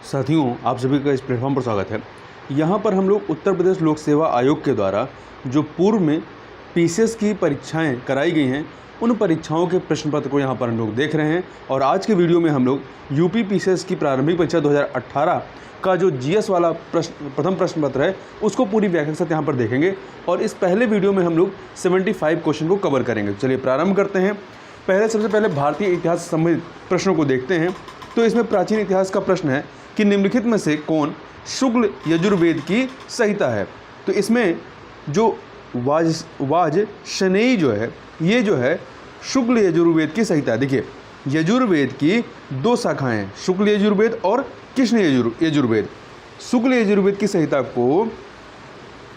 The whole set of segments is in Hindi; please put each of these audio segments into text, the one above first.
साथियों, आप सभी का इस प्लेटफॉर्म पर स्वागत है। यहाँ पर हम लोग उत्तर प्रदेश लोक सेवा आयोग के द्वारा जो पूर्व में पीसीएस की परीक्षाएं कराई गई हैं, उन परीक्षाओं के प्रश्न पत्र को यहाँ पर हम लोग देख रहे हैं। और आज के वीडियो में हम लोग यूपी पीसीएस की प्रारंभिक परीक्षा 2018 का जो जीएस वाला प्रथम प्रश्न पत्र है, उसको पूरी व्याख्या के साथ यहाँ पर देखेंगे। और इस पहले वीडियो में हम लोग 75 क्वेश्चन को कवर करेंगे। चलिए प्रारंभ करते हैं। सबसे पहले भारतीय इतिहास से संबंधित प्रश्नों को देखते हैं। तो इसमें प्राचीन इतिहास का प्रश्न है कि निम्नलिखित में से कौन शुक्ल यजुर्वेद की संहिता है। तो इसमें जो वाजश्नेयी जो है, ये जो है शुक्ल यजुर्वेद की संहिता है। देखिए, यजुर्वेद की दो शाखाएं हैं, शुक्ल यजुर्वेद और कृष्ण यजुर्वेद। शुक्ल यजुर्वेद की संहिता को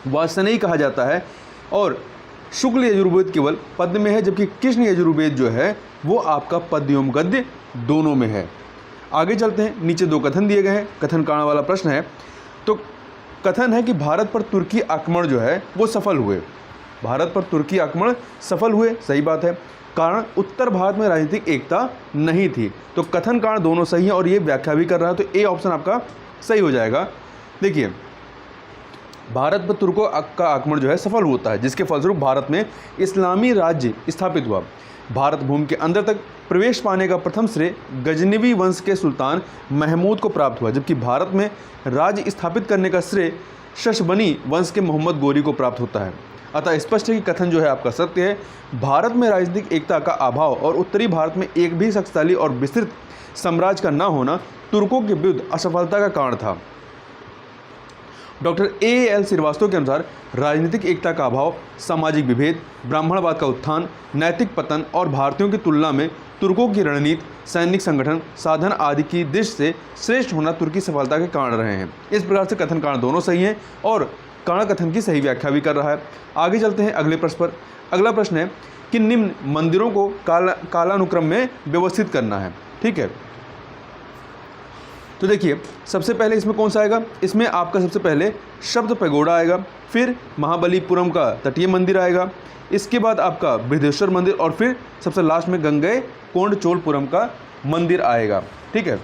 वाजश्नेयी कहा जाता है और शुक्ल यजुर्वेद केवल पद्य में है, जबकि कृष्ण यजुर्वेद जो है वो आपका पद्य एवं गद्य दोनों में है। आगे चलते हैं। नीचे दो कथन दिए गए हैं, कथन कारण वाला प्रश्न है। तो कथन है कि भारत पर तुर्की आक्रमण जो है वो सफल हुए। भारत पर तुर्की आक्रमण सफल हुए, सही बात है। कारण उत्तर भारत में राजनीतिक एकता नहीं थी। तो कथन कारण दोनों सही है और ये व्याख्या भी कर रहा है, तो ए ऑप्शन आपका सही हो जाएगा। देखिए, भारत पर तुर्कों का आक्रमण जो है सफल होता है, जिसके फलस्वरूप भारत में इस्लामी राज्य स्थापित हुआ। भारत भूमि के अंदर तक प्रवेश पाने का प्रथम श्रेय गजनवी वंश के सुल्तान महमूद को प्राप्त हुआ, जबकि भारत में राज्य स्थापित करने का श्रेय शशबनी वंश के मोहम्मद गोरी को प्राप्त होता है। अतः स्पष्ट है कि कथन जो है आपका सत्य है। भारत में राजनीतिक एकता का अभाव और उत्तरी भारत में एक भी शक्तिशाली और विस्तृत साम्राज्य का न होना तुर्कों के विरुद्ध असफलता का कारण था। डॉक्टर एएल श्रीवास्तव के अनुसार राजनीतिक एकता का अभाव, सामाजिक विभेद, ब्राह्मणवाद का उत्थान, नैतिक पतन और भारतीयों की तुलना में तुर्कों की रणनीति, सैनिक संगठन, साधन आदि की दृष्टि से श्रेष्ठ होना तुर्की सफलता के कारण रहे हैं। इस प्रकार से कथन कारण दोनों सही हैं और कारण कथन की सही व्याख्या भी कर रहा है। आगे चलते हैं अगले प्रश्न पर। अगला प्रश्न है कि निम्न मंदिरों को कालानुक्रम में व्यवस्थित करना है। ठीक है, तो देखिए, सबसे पहले इसमें कौन सा आएगा? इसमें आपका सबसे पहले शब्द पैगोडा आएगा, फिर महाबलीपुरम का तटीय मंदिर आएगा, इसके बाद आपका बृहदेश्वर मंदिर और फिर सबसे लास्ट में गंगई कोंडचोलपुरम का मंदिर आएगा। ठीक है,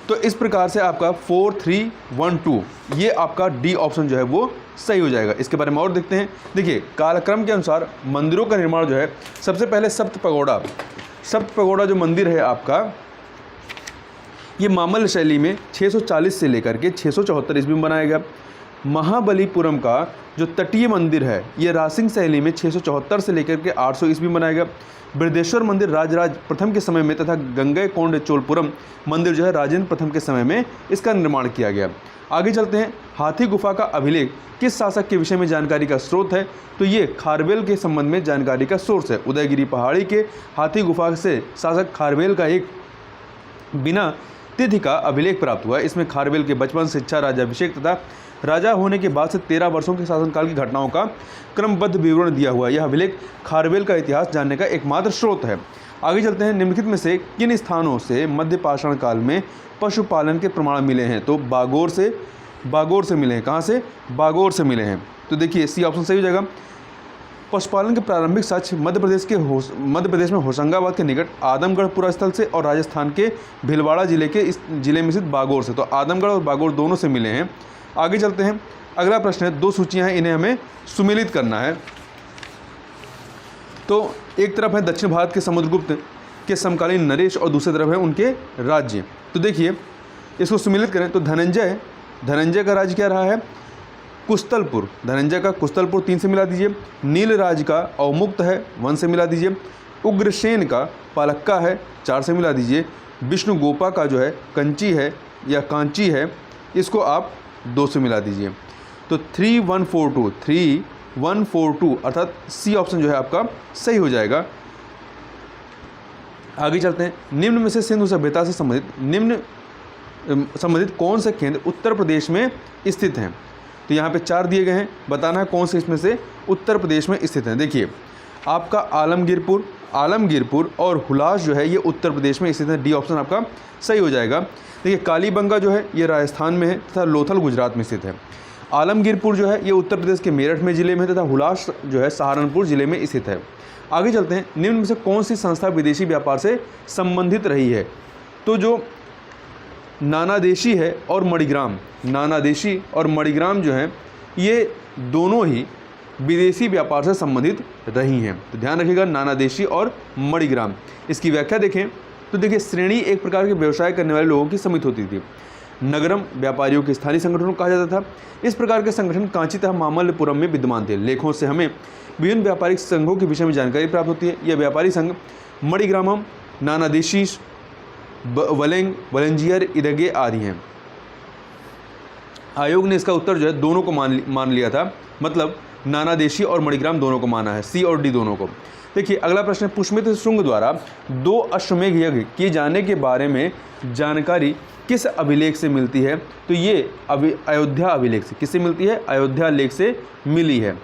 तो इस प्रकार से आपका 4, 3, 1, 2 ये आपका डी ऑप्शन जो है वो सही हो जाएगा। इसके बारे में और देखते हैं। देखिए, कालक्रम के अनुसार मंदिरों का निर्माण जो है, सबसे पहले सप्त पैगोडा जो मंदिर है आपका, ये मामल्ल शैली में 640 से लेकर के 674 ईस्वी में बनाया गया। महाबलीपुरम का जो तटीय मंदिर है, ये रासिंग शैली में 674 से लेकर के 800 ईस्वी में बनाया गया। बृहदेश्वर मंदिर राजराज प्रथम के समय में तथा गंगई कोंडचोलपुरम मंदिर जो है राजेंद्र प्रथम के समय में इसका निर्माण किया गया। आगे चलते हैं। हाथी गुफा का अभिलेख किस शासक के विषय में जानकारी का स्रोत है? तो ये खारवेल के संबंध में जानकारी का सोर्स है। उदयगिरी पहाड़ी के हाथी गुफा से शासक खारवेल का एक बिना तिथि का अभिलेख प्राप्त हुआ। इसमें खारवेल के बचपन, शिक्षा, राज्याभिषेक तथा राजा होने के बाद से 13 वर्षों के शासनकाल की घटनाओं का क्रमबद्ध विवरण दिया हुआ। यह अभिलेख खारवेल का इतिहास जानने का एकमात्र स्रोत है। आगे चलते हैं। निम्नलिखित में से किन स्थानों से मध्य पाषाण काल में पशुपालन के प्रमाण मिले हैं? तो बागोर से मिले हैं। कहाँ से? बागोर से मिले हैं। तो देखिए, सी ऑप्शन सही हो जाएगा। पशुपालन के प्रारंभिक साक्ष्य मध्य प्रदेश में होशंगाबाद के निकट आदमगढ़ पुरास्थल से और राजस्थान के भीलवाड़ा जिले में स्थित बागोर से। तो आदमगढ़ और बागोर दोनों से मिले हैं। आगे चलते हैं। अगला प्रश्न है, दो सूचियां हैं, इन्हें हमें सुमेलित करना है। तो एक तरफ है दक्षिण भारत के समुद्रगुप्त के समकालीन नरेश और दूसरी तरफ है उनके राज्य। तो देखिए, इसको सुमेलित करें तो धनंजय का राज्य क्या रहा है? कुस्तलपुर। धनंजय का कुस्तलपुर 3 से मिला दीजिए। नीलराज का अवमुक्त है 1 से मिला दीजिए। उग्रसेन का पालक्का है 4 से मिला दीजिए। विष्णुगोपा का जो है कंची है या कांची है, इसको आप 2 से मिला दीजिए। तो 3142 अर्थात सी ऑप्शन जो है आपका सही हो जाएगा। आगे चलते हैं। निम्न में से सिंधु सभ्यता से संबंधित कौन से केंद्र उत्तर प्रदेश में स्थित हैं? तो यहाँ पे 4 दिए गए हैं, बताना है कौन से इसमें से उत्तर प्रदेश में स्थित हैं। देखिए, आपका आलमगीरपुर और हुलास जो है ये उत्तर प्रदेश में स्थित है। डी ऑप्शन आपका सही हो जाएगा। देखिए, कालीबंगा जो है ये राजस्थान में है तथा लोथल गुजरात में स्थित है। आलमगीरपुर जो है ये उत्तर प्रदेश के मेरठ में जिले में तथा हुलास जो है सहारनपुर जिले में स्थित है। आगे चलते हैं। निम्न में से कौन सी संस्था विदेशी व्यापार से संबंधित रही है? तो जो नानादेशी है और मणिग्राम, नानादेशी और मणिग्राम जो हैं ये दोनों ही विदेशी व्यापार से संबंधित रही हैं। तो ध्यान रखिएगा नानादेशी और मणिग्राम। इसकी व्याख्या देखें तो देखिए, श्रेणी एक प्रकार के व्यवसाय करने वाले लोगों की समिति होती थी। नगरम व्यापारियों के स्थानीय संगठनों को कहा जाता था। इस प्रकार के संगठन कांची तथा मामल्लपुरम में विद्यमान थे। लेखों से हमें विभिन्न व्यापारिक संघों के विषय में जानकारी प्राप्त होती है। यह व्यापारी संघ मणिग्रामम, नानादेशी, वलेंग, वलेंजियर, इदगे आदि हैं। आयोग ने इसका उत्तर जो है दोनों को मान लिया था, मतलब नानादेशी और मणिग्राम दोनों को माना है, सी और डी दोनों को। देखिए अगला प्रश्न है, पुष्यमित्र शुंग द्वारा 2 अश्वमेध यज्ञ किए जाने के बारे में जानकारी किस अभिलेख से मिलती है? तो ये अयोध्या अभिलेख से। किससे मिलती है? अयोध्या लेख से मिली है।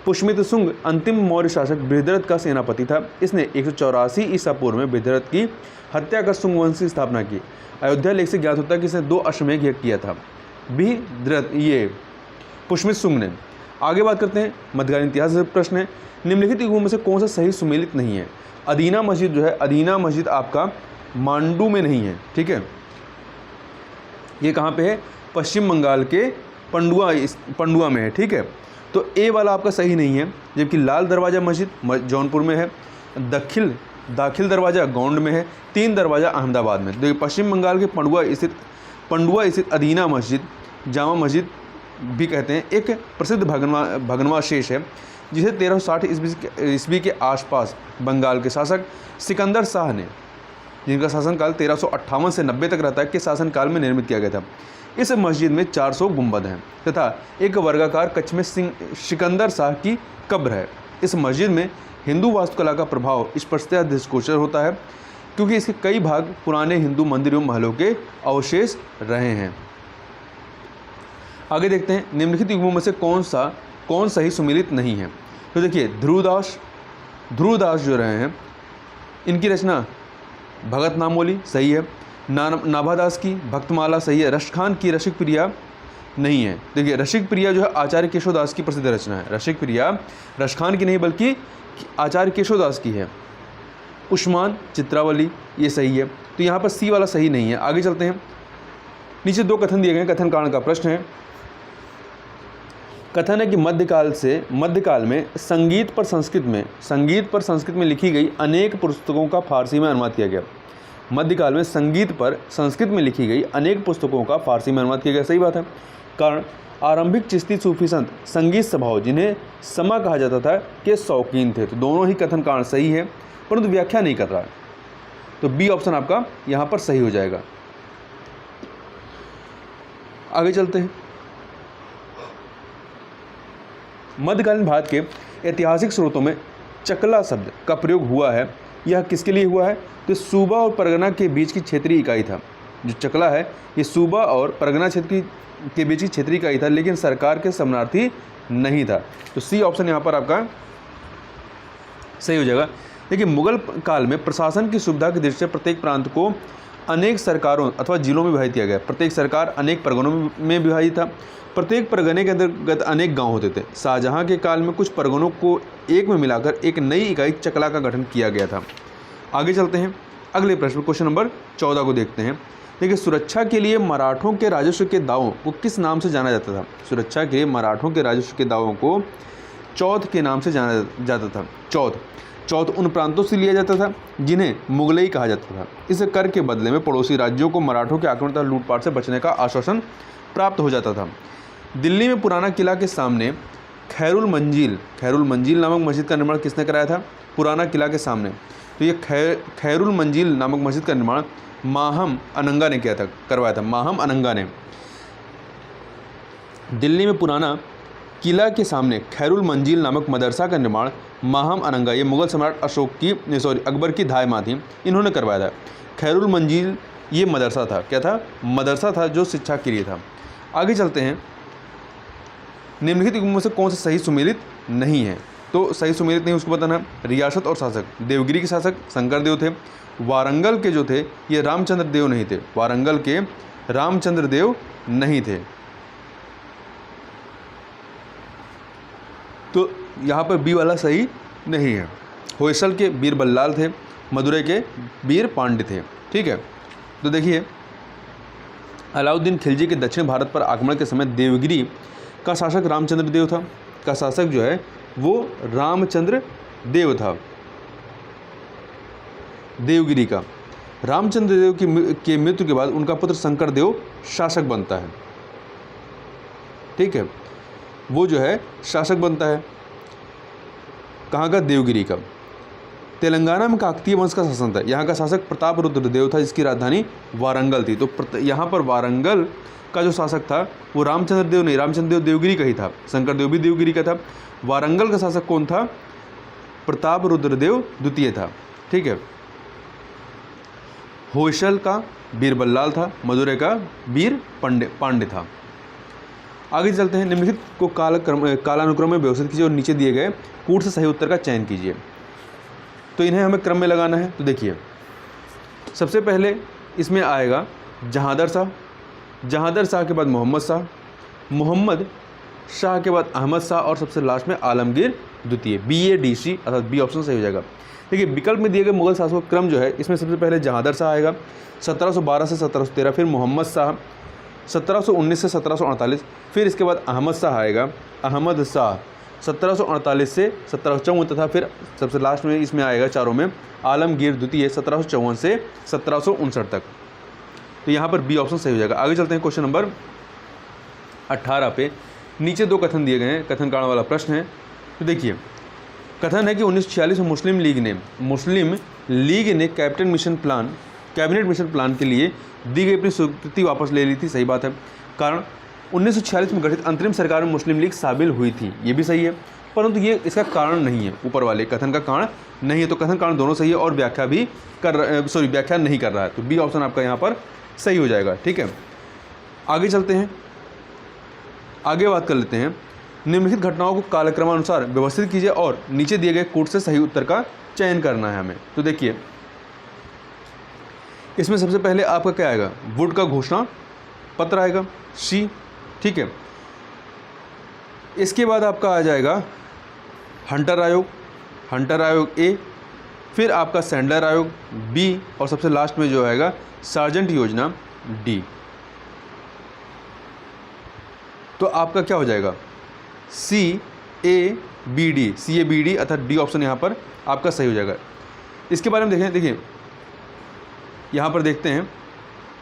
पुष्यमित्र शुंग अंतिम मौर्य शासक बृहद्रथ का सेनापति था। इसने 184 ईसा पूर्व में बृहद्रथ की हत्या कर शुंग वंश की स्थापना की। अयोध्या लेख से ज्ञात होता है कि इसने 2 अश्वमेध यज्ञ किया था बृहद्रथ, ये पुष्यमित्र शुंग ने। आगे बात करते हैं, मध्यकालीन इतिहास से प्रश्न है, निम्नलिखित युगों में से कौन सा सही सुमेलित नहीं है? अदीना मस्जिद जो है, अदीना मस्जिद आपका मांडू में नहीं है, ठीक है। ये कहाँ पे है? पश्चिम बंगाल के पंडुआ में है, ठीक है। तो ए वाला आपका सही नहीं है। जबकि लाल दरवाज़ा मस्जिद जौनपुर में है, दाखिल दरवाज़ा गोंड में है, 3 दरवाज़ा अहमदाबाद में। देखिए पश्चिम बंगाल के पंडुआ स्थित अदीना मस्जिद, जामा मस्जिद भी कहते हैं, एक प्रसिद्ध भग्नावशेष है जिसे 1360 ईस्वी के आसपास बंगाल के शासक सिकंदर शाह ने, जिनका शासनकाल 1358 से 90 तक रहता है, के शासनकाल में निर्मित किया गया था। इस मस्जिद में 400 गुंबद हैं तथा एक वर्गाकार कक्ष में सिकंदर शाह की कब्र है। इस मस्जिद में हिंदू वास्तुकला का प्रभाव स्पष्टतः दृष्टिगोचर होता है, क्योंकि इसके कई भाग पुराने हिंदू मंदिरों महलों के अवशेष रहे हैं। आगे देखते हैं, निम्नलिखित युगों में से कौन सही सुमेलित नहीं है? तो देखिए ध्रुवदास जो रहे हैं, इनकी रचना भगत नामोली सही है, नाभादास की भक्तमाला सही है, रशखान की रसिक प्रिया नहीं है। देखिए रसिक प्रिया जो है आचार्य केशवदास की प्रसिद्ध रचना है। रसिक प्रिया रशखान की नहीं बल्कि आचार्य केशवदास की है। उस्मान चित्रावली ये सही है। तो यहाँ पर सी वाला सही नहीं है। आगे चलते हैं, नीचे 2 कथन दिए गए हैं। कथन कारण का प्रश्न है। कथन है कि मध्यकाल में संगीत पर संस्कृत में लिखी गई अनेक पुस्तकों का फारसी में अनुवाद किया गया। मध्यकाल में संगीत पर संस्कृत में लिखी गई अनेक पुस्तकों का फारसी में अनुवाद किया गया, सही बात है। कारण आरंभिक चिश्ती सूफी संत संगीत सभाओं, जिन्हें समा कहा जाता था, के शौकीन थे। तो दोनों ही कथन कारण सही है, परंतु व्याख्या नहीं कर रहा है। तो बी ऑप्शन आपका यहाँ पर सही हो जाएगा। आगे चलते हैं, मध्यकालीन भारत के ऐतिहासिक स्रोतों में चकला शब्द का प्रयोग हुआ है। यह किसके लिए हुआ है? तो सूबा और परगना के बीच की क्षेत्रीय इकाई था। जो चकला है ये सूबा और परगना क्षेत्र के बीच की क्षेत्रीय इकाई था, लेकिन सरकार के शरणार्थी नहीं था। तो सी ऑप्शन यहाँ पर आपका सही हो जाएगा। देखिए मुगल काल में प्रशासन की सुविधा की दृष्टि से प्रत्येक प्रांत को अनेक सरकारों अथवा जिलों में विभाजित किया गया। प्रत्येक सरकार अनेक परगनों में विभाजित था। प्रत्येक परगने के अंतर्गत अनेक गांव होते थे। शाहजहां के काल में कुछ परगनों को एक में मिलाकर एक नई इकाई चकला का गठन किया गया था। आगे चलते हैं, अगले प्रश्न क्वेश्चन नंबर 14 को देखते हैं। देखिए सुरक्षा के लिए मराठों के राजस्व के दावों को किस नाम से जाना जाता था? सुरक्षा के लिए मराठों के राजस्व के दावों को चौथ के नाम से जाना जाता था। चौथ उन प्रांतों से लिया जाता था जिन्हें मुगलई कहा जाता था। इस कर के बदले में पड़ोसी राज्यों को मराठों के आक्रमण तथा लूटपाट से बचने का आश्वासन प्राप्त हो जाता था। दिल्ली में पुराना किला के सामने खैरुल मंजिल नामक मस्जिद का निर्माण किसने कराया था? पुराना किला के सामने। तो ये खैरुल मंजिल नामक मस्जिद का निर्माण माहम अनंगा ने करवाया था। माहम अनंगा ने दिल्ली में पुराना किला के सामने खैरुल मंजिल नामक मदरसा का निर्माण माहम अनंगा, ये मुगल सम्राट अकबर की धाय माँ थी, इन्होंने करवाया था। खैरुल मंजिल ये मदरसा था, क्या था? मदरसा था जो शिक्षा के लिए था। आगे चलते हैं, निम्नलिखित युगों में से कौन सा सही सुमेलित नहीं है? तो सही सुमेलित नहीं उसको बताना। रियासत और शासक, देवगिरी के शासक शंकर देव थे। वारंगल के जो थे ये रामचंद्र देव नहीं थे। वारंगल के रामचंद्र देव नहीं थे। तो यहाँ पर बी वाला सही नहीं है। होयसल के वीर बल्लाल थे। मदुरै के वीर पांड्य थे। ठीक है, तो देखिए अलाउद्दीन खिलजी के दक्षिण भारत पर आक्रमण के समय देवगिरी का शासक रामचंद्र देव था। का शासक जो है वो रामचंद्र देव था। देवगिरी का रामचंद्र देव के मृत्यु के बाद उनका पुत्र शंकर देव शासक बनता है। ठीक है, वो जो है शासक बनता है। कहाँ का? देवगिरी का। तेलंगाना में काकतीय वंश का शासन था। यहाँ का शासक प्रताप रुद्र देव था, जिसकी राजधानी वारंगल थी। तो यहाँ पर वारंगल का जो शासक था वो रामचंद्र देव नहीं, रामचंद्र देव देवगिरी का ही था। शंकर देव भी देवगिरी का था। वारंगल का शासक कौन था? प्रताप रुद्र देव द्वितीय था। ठीक है। होयसल का बीरबल्लाल था। मदुरै का वीर पांडे था। आगे चलते हैं। निम्नलिखित को कालानुक्रम में व्यवस्थित कीजिए और नीचे दिए गए कूट से सही उत्तर का चयन कीजिए। तो इन्हें हमें क्रम में लगाना है। तो देखिए, सबसे पहले इसमें आएगा जहांदर शाह, जहांदर शाह के बाद मोहम्मद शाह, मोहम्मद शाह के बाद अहमद शाह और सबसे लास्ट में आलमगीर द्वितीय। BADC अर्थात बी ऑप्शन सही हो जाएगा। देखिए, विकल्प में दिए गए मुगल शासकों का क्रम जो है, इसमें सबसे पहले जहांदर शाह आएगा 1712 से 1713, फिर मोहम्मद शाह 1719 से 1748, फिर इसके बाद अहमद शाह आएगा, अहमद शाह 1748 से 1754, तथा फिर सबसे लास्ट में इसमें आएगा चारों में आलमगीर द्वितीय 1754 से 1759 तक। तो यहाँ पर बी ऑप्शन सही हो जाएगा। आगे चलते हैं क्वेश्चन नंबर 18 पे। नीचे दो कथन दिए गए हैं, कथन कारण वाला प्रश्न है। तो देखिए, कथन है कि 1946 में मुस्लिम लीग ने कैबिनेट मिशन प्लान के लिए दी गई अपनी स्वीकृति वापस ले ली थी। सही बात है। कारण 1946 में गठित अंतरिम सरकार में मुस्लिम लीग शामिल हुई थी, ये भी सही है, परंतु ये इसका कारण नहीं है, ऊपर वाले कथन का कारण नहीं है। तो कथन कारण दोनों सही है और व्याख्या नहीं कर रहा है। तो बी ऑप्शन आपका यहाँ पर सही हो जाएगा। ठीक है, आगे चलते हैं, आगे बात कर लेते हैं। निम्नलिखित घटनाओं को कालक्रमानुसार व्यवस्थित कीजिए और नीचे दिए गए कोड से सही उत्तर का चयन करना है हमें। तो देखिए, इसमें सबसे पहले आपका क्या आएगा? वुड का घोषणा पत्र आएगा, सी। ठीक है, इसके बाद आपका आ जाएगा हंटर आयोग ए, फिर आपका सैंडलर आयोग बी, और सबसे लास्ट में जो आएगा सार्जेंट योजना डी। तो आपका क्या हो जाएगा? CABD अर्थात डी ऑप्शन यहाँ पर आपका सही हो जाएगा। इसके बारे में देखें, देखिए यहाँ पर देखते हैं,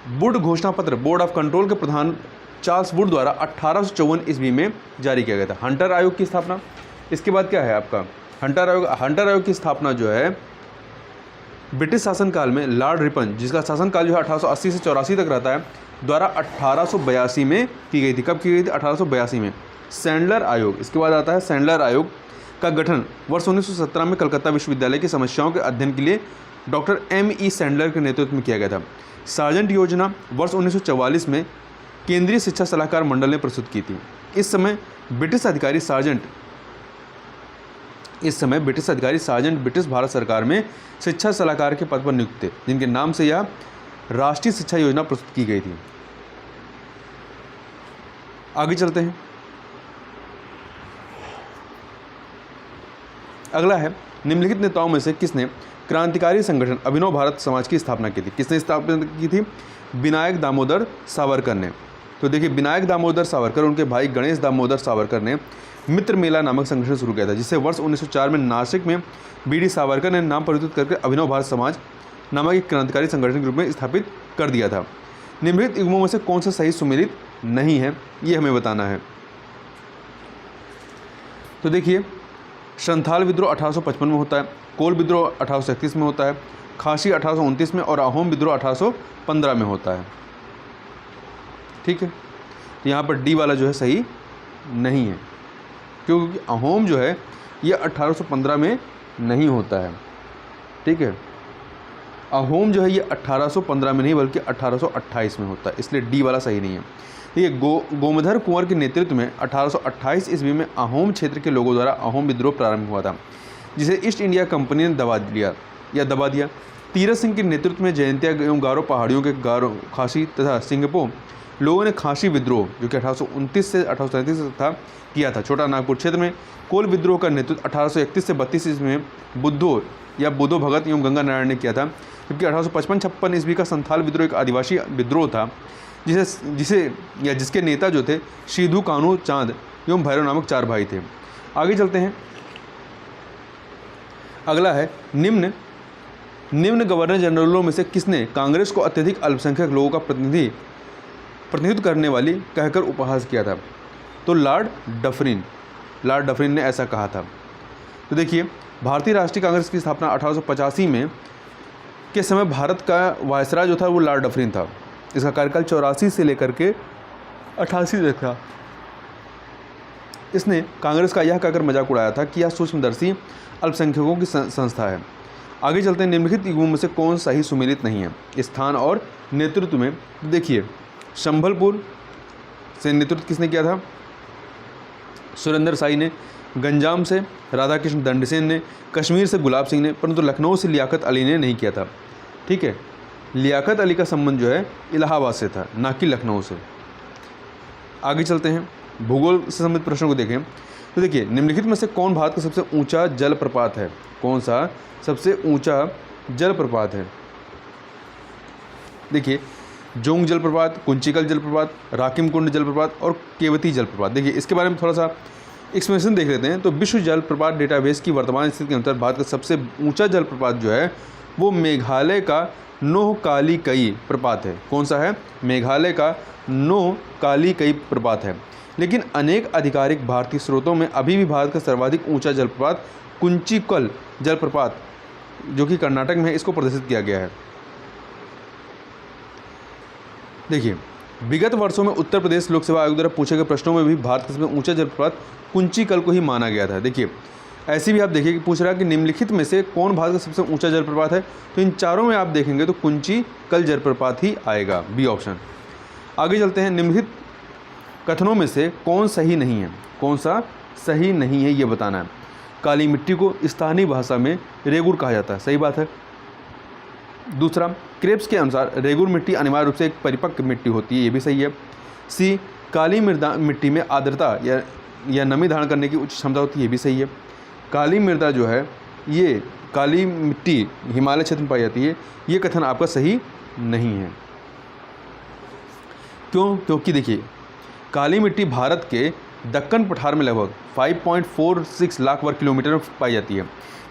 वुड घोषणा पत्र बोर्ड ऑफ कंट्रोल के प्रधान चार्ल्स वुड द्वारा 1854 ईस्वी में जारी किया गया था। हंटर आयोग की स्थापना, इसके बाद क्या है आपका हंटर आयोग की स्थापना जो है ब्रिटिश शासनकाल में लॉर्ड रिपन, जिसका शासनकाल जो है 1880 से 84 तक रहता है, द्वारा 1882 में की गई थी। कब की गई थी? 1882 में। सैंडलर आयोग, इसके बाद आता है सैंडलर आयोग का गठन वर्ष 1917 में कलकत्ता विश्वविद्यालय की समस्याओं के अध्ययन के लिए डॉक्टर M.E. सैंडलर के नेतृत्व में किया गया था। सार्जेंट योजना वर्ष 1944 में केंद्रीय शिक्षा सलाहकार मंडल ने प्रस्तुत की थी। इस समय ब्रिटिश अधिकारी सार्जेंट ब्रिटिश भारत सरकार में शिक्षा सलाहकार के पद पर नियुक्त थे, जिनके नाम से यह राष्ट्रीय शिक्षा योजना प्रस्तुत की गई थी। आगे चलते हैं, अगला है निम्नलिखित नेताओं में से किसने क्रांतिकारी संगठन अभिनव भारत समाज की स्थापना की थी? किसने स्थापना की थी? विनायक दामोदर सावरकर ने। तो देखिए, विनायक दामोदर सावरकर, उनके भाई गणेश दामोदर सावरकर ने मित्र मेला नामक संगठन शुरू किया था, जिसे वर्ष 1904 में नासिक में BD सावरकर ने नाम परिवर्तित करके अभिनव भारत समाज नामक एक क्रांतिकारी संगठन के रूप में स्थापित कर दिया था। निम्नलिखित युग्मों में से कौन सा सही सुमेलित नहीं है, ये हमें बताना है। तो देखिए, संथाल विद्रोह 1855 में होता है, कोल विद्रोह 1831 में होता है, खासी 1829 में और अहोम विद्रोह 1815 में होता है। ठीक है, तो यहाँ पर डी वाला जो है सही नहीं है, क्योंकि अहोम जो है ये 1815 में नहीं होता है। ठीक है, अहोम जो है ये 1815 में नहीं बल्कि 1828 में होता है, इसलिए डी वाला सही नहीं है। देखिए, गोमधर कुंवर के नेतृत्व में 1828 ईस्वी में अहोम क्षेत्र के लोगों द्वारा अहोम विद्रोह प्रारंभ हुआ था, जिसे ईस्ट इंडिया कंपनी ने दबा दिया। तीरथ सिंह के नेतृत्व में जयंतिया एवं गारो पहाड़ियों के गारो, खासी तथा सिंगपो लोगों ने खासी विद्रोह जो कि 1829 से 1837 था किया था। छोटा नागपुर क्षेत्र में कोल विद्रोह का नेतृत्व 1831 से 32 ईस्वी में बुद्धो भगत एवं गंगा नारायण ने किया था, जबकि 1855-56 ईस्वी का संथाल विद्रोह एक आदिवासी विद्रोह था, जिसे या जिसके नेता जो थे शीधु, कान्हू, चांद एवं भैरव नामक 4 भाई थे। आगे चलते हैं। अगला है निम्न गवर्नर जनरलों में से किसने कांग्रेस को अत्यधिक अल्पसंख्यक लोगों का प्रतिनिधित्व करने वाली कहकर उपहास किया था? तो लॉर्ड डफरिन ने ऐसा कहा था। तो देखिए, भारतीय राष्ट्रीय कांग्रेस की स्थापना 1885 में के समय भारत का वायसराय जो था वो लॉर्ड डफरिन था। इसका कार्यकाल 84 से लेकर के 88 तक था। इसने कांग्रेस का यह कहकर मजाक उड़ाया था कि यह सूक्ष्मदर्शी अल्पसंख्यकों की संस्था है। आगे चलते हैं। निम्नलिखित युगों में से कौन सा ही सुमेलित नहीं है? स्थान और नेतृत्व में देखिए, संभलपुर से नेतृत्व किसने किया था? सुरेंद्र साई ने। गंजाम से राधाकृष्ण दंडसेन ने। कश्मीर से गुलाब सिंह ने। परंतु लखनऊ से लियाकत अली ने नहीं किया था। ठीक है, लियाकत अली का संबंध जो है इलाहाबाद से था, ना कि लखनऊ से। आगे चलते हैं। भूगोल से संबंधित प्रश्नों को देखें तो देखिए, निम्नलिखित में से कौन भारत का सबसे ऊंचा जलप्रपात है? कौन सा सबसे ऊंचा जलप्रपात है? देखिए, जोंग जलप्रपात, कुंचिकल जलप्रपात, राकिम कुंड जलप्रपात और केवती जलप्रपात। देखिए, इसके बारे में थोड़ा सा एक्सप्लेनेशन देख लेते हैं। तो विश्व जलप्रपात डेटाबेस की वर्तमान स्थिति के अनुसार भारत का सबसे ऊंचा जलप्रपात जो है वो मेघालय का नोहकालीकई प्रपात है। कौन सा है? मेघालय का नोहकालीकई प्रपात है। लेकिन अनेक आधिकारिक भारतीय स्रोतों में अभी भी भारत का सर्वाधिक ऊंचा जलप्रपात कुंचिकल जलप्रपात जो कि कर्नाटक में है, इसको प्रदर्शित किया गया है। देखिए, विगत वर्षों में उत्तर प्रदेश लोक सेवा आयोग द्वारा पूछे गए प्रश्नों में भी भारत का सबसे ऊंचा जलप्रपात कुंचिकल को ही माना गया था। देखिए, ऐसे भी आप देखिए कि पूछ रहा है कि निम्नलिखित में से कौन भारत का सबसे ऊंचा जलप्रपात है? तो इन चारों में आप देखेंगे तो कुंचिकल जलप्रपात ही आएगा, बी ऑप्शन। आगे चलते हैं। निम्नलिखित कथनों में से कौन सही नहीं है? कौन सा सही नहीं है ये बताना है। काली मिट्टी को स्थानीय भाषा में रेगुर कहा जाता है, सही बात है। दूसरा, क्रेप्स के अनुसार रेगुर मिट्टी अनिवार्य रूप से एक परिपक्व मिट्टी होती है, ये भी सही है। सी, काली मिट्टी में आर्द्रता या नमी धारण करने की उच्च क्षमता होती है, ये भी सही है। काली मृदा जो है, ये काली मिट्टी हिमालय क्षेत्र में पाई जाती है, ये कथन आपका सही नहीं है। क्यों? क्योंकि देखिए, काली मिट्टी भारत के दक्कन पठार में लगभग 5.46 लाख वर्ग किलोमीटर में पाई जाती है।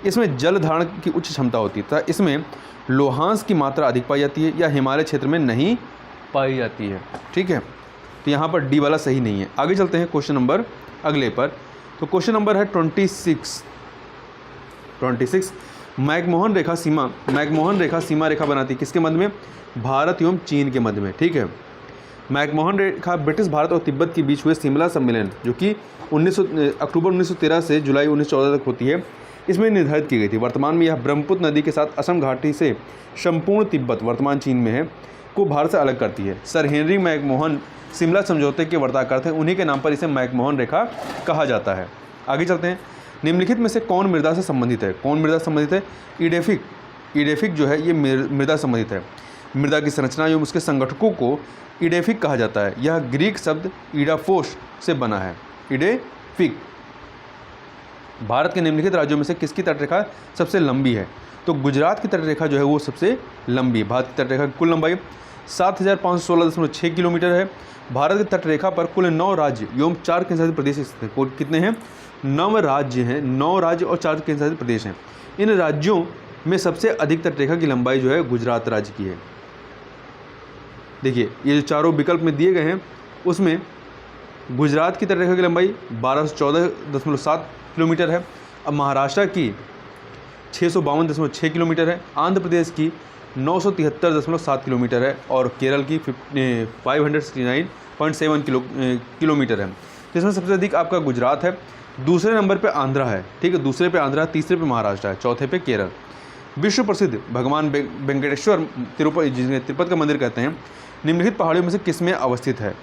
इसमें जल धारण की उच्च क्षमता होती है तथा इसमें लोहांश की मात्रा अधिक पाई जाती है या हिमालय क्षेत्र में नहीं पाई जाती है। ठीक है, तो यहाँ पर डी वाला सही नहीं है। आगे चलते हैं क्वेश्चन नंबर अगले पर। तो क्वेश्चन नंबर है 26। मैकमोहन रेखा सीमा रेखा बनाती है किसके मध्य में? भारत एवं चीन के मध्य में। ठीक है, मैकमोहन रेखा ब्रिटिश भारत और तिब्बत के बीच हुए शिमला सम्मेलन जो कि अक्टूबर 1913 से जुलाई 1914 तक होती है, इसमें निर्धारित की गई थी। वर्तमान में यह ब्रह्मपुत्र नदी के साथ असम घाटी से संपूर्ण तिब्बत, वर्तमान चीन में है, को भारत से अलग करती है। सर हेनरी मैकमोहन शिमला समझौते के वर्ताकार थे, उन्हीं के नाम पर इसे मैकमोहन रेखा कहा जाता है। आगे चलते हैं। निम्नलिखित में से कौन मृदा से संबंधित है? कौन मृदा संबंधित है? ईडेफिक जो है ये मृदा संबंधित है। मृदा की संरचना एवं उसके संगठकों को ईडेफिक कहा जाता है। यह ग्रीक शब्द ईडाफोस से बना है। ईडेफिक। भारत के निम्नलिखित राज्यों में से किसकी तटरेखा सबसे लंबी है? तो गुजरात की तटरेखा जो है वो सबसे लंबी है। भारत की तटरेखा की कुल लंबाई 7516.6 किलोमीटर है। भारत की तटरेखा पर कुल 9 राज्य एवं 4 केंद्रशासित प्रदेश स्थित हैं। कितने हैं? 9 राज्य हैं, 9 राज्य और 4 केंद्रशासित प्रदेश हैं। इन राज्यों में सबसे अधिक तटरेखा की लंबाई जो है गुजरात राज्य की है। देखिए, ये जो चारों विकल्प में दिए गए हैं उसमें गुजरात की तटरेखा की लंबाई 1214.7 किलोमीटर है। अब महाराष्ट्र की 652.6 किलोमीटर है। आंध्र प्रदेश की 973.7 किलोमीटर है और केरल की 569.7 किलोमीटर है। जिसमें सबसे अधिक आपका गुजरात है, दूसरे नंबर पे आंध्रा है। ठीक है, दूसरे पे आंध्रा, तीसरे पे महाराष्ट्र है, चौथे पे केरल। विश्व प्रसिद्ध भगवान वेंकटेश्वर तिरुपति, जिन्हें तिरुपति का मंदिर कहते हैं, निम्नलिखित पहाड़ियों में से किसमें अवस्थित है?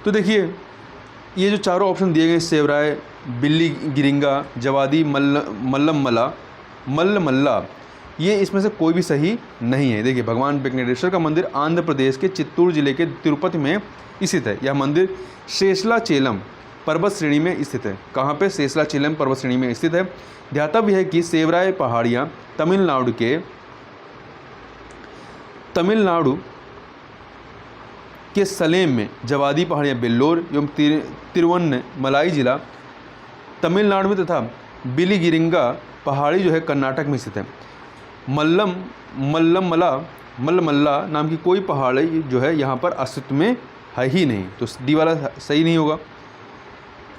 तो देखिए, ये जो चारों ऑप्शन दिए गए, सेवराय, बिल्ली गिरिंगा, जवादी, मल्लमल्ला, ये इसमें से कोई भी सही नहीं है। देखिए, भगवान वेंकटेश्वर का मंदिर आंध्र प्रदेश के चित्तूर जिले के तिरुपति में स्थित है। यह मंदिर शेषलाचेलम पर्वत श्रेणी में स्थित है। कहाँ पे? शेषलाचेलम पर्वत श्रेणी में स्थित है। ध्यातव्य है कि सेवराय पहाड़ियाँ तमिलनाडु के सलेम में जवादी पहाड़ियाँ बेल्लोर एवं तिरुवन्नमलाई जिला तमिलनाडु में तथा बिलीगिरिंगा पहाड़ी जो है कर्नाटक में स्थित है। मल्लमल्ला नाम की कोई पहाड़ी जो है यहाँ पर अस्तित्व में है ही नहीं, तो डी वाला सही नहीं होगा।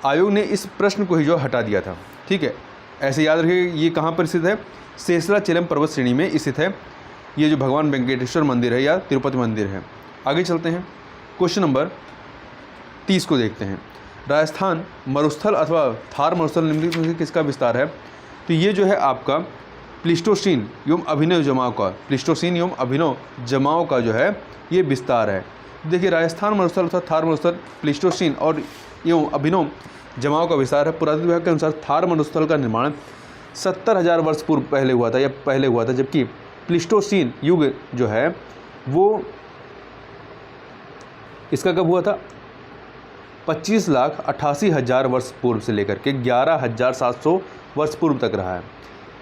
आयोग ने इस प्रश्न को ही जो हटा दिया था। ठीक है, ऐसे याद रखिए ये कहाँ पर स्थित है, शेषाचलम पर्वत श्रेणी में स्थित है। ये जो भगवान वेंकटेश्वर मंदिर है या तिरुपति मंदिर है। आगे चलते हैं, क्वेश्चन नंबर 30 को देखते हैं। राजस्थान मरुस्थल अथवा थार मरुस्थल निम्नलिखित में से किसका विस्तार है? तो ये जो है आपका प्लीस्टोसीन एवं अभिनव जमाव का, प्लीस्टोसीन एवं अभिनव जमाव का जो है ये विस्तार है। देखिए राजस्थान मरुस्थल अर्थात थार मरुस्थल प्लीस्टोसीन और एवं अभिनव जमाव का विस्तार है। पुरातत्व विभाग के अनुसार थार मरुस्थल का निर्माण 70,000 वर्ष पूर्व पहले हुआ था, जबकि प्लीस्टोसीन युग जो है वो इसका कब हुआ था? 25,88,000 वर्ष पूर्व से लेकर के 11,700 वर्ष पूर्व तक रहा है।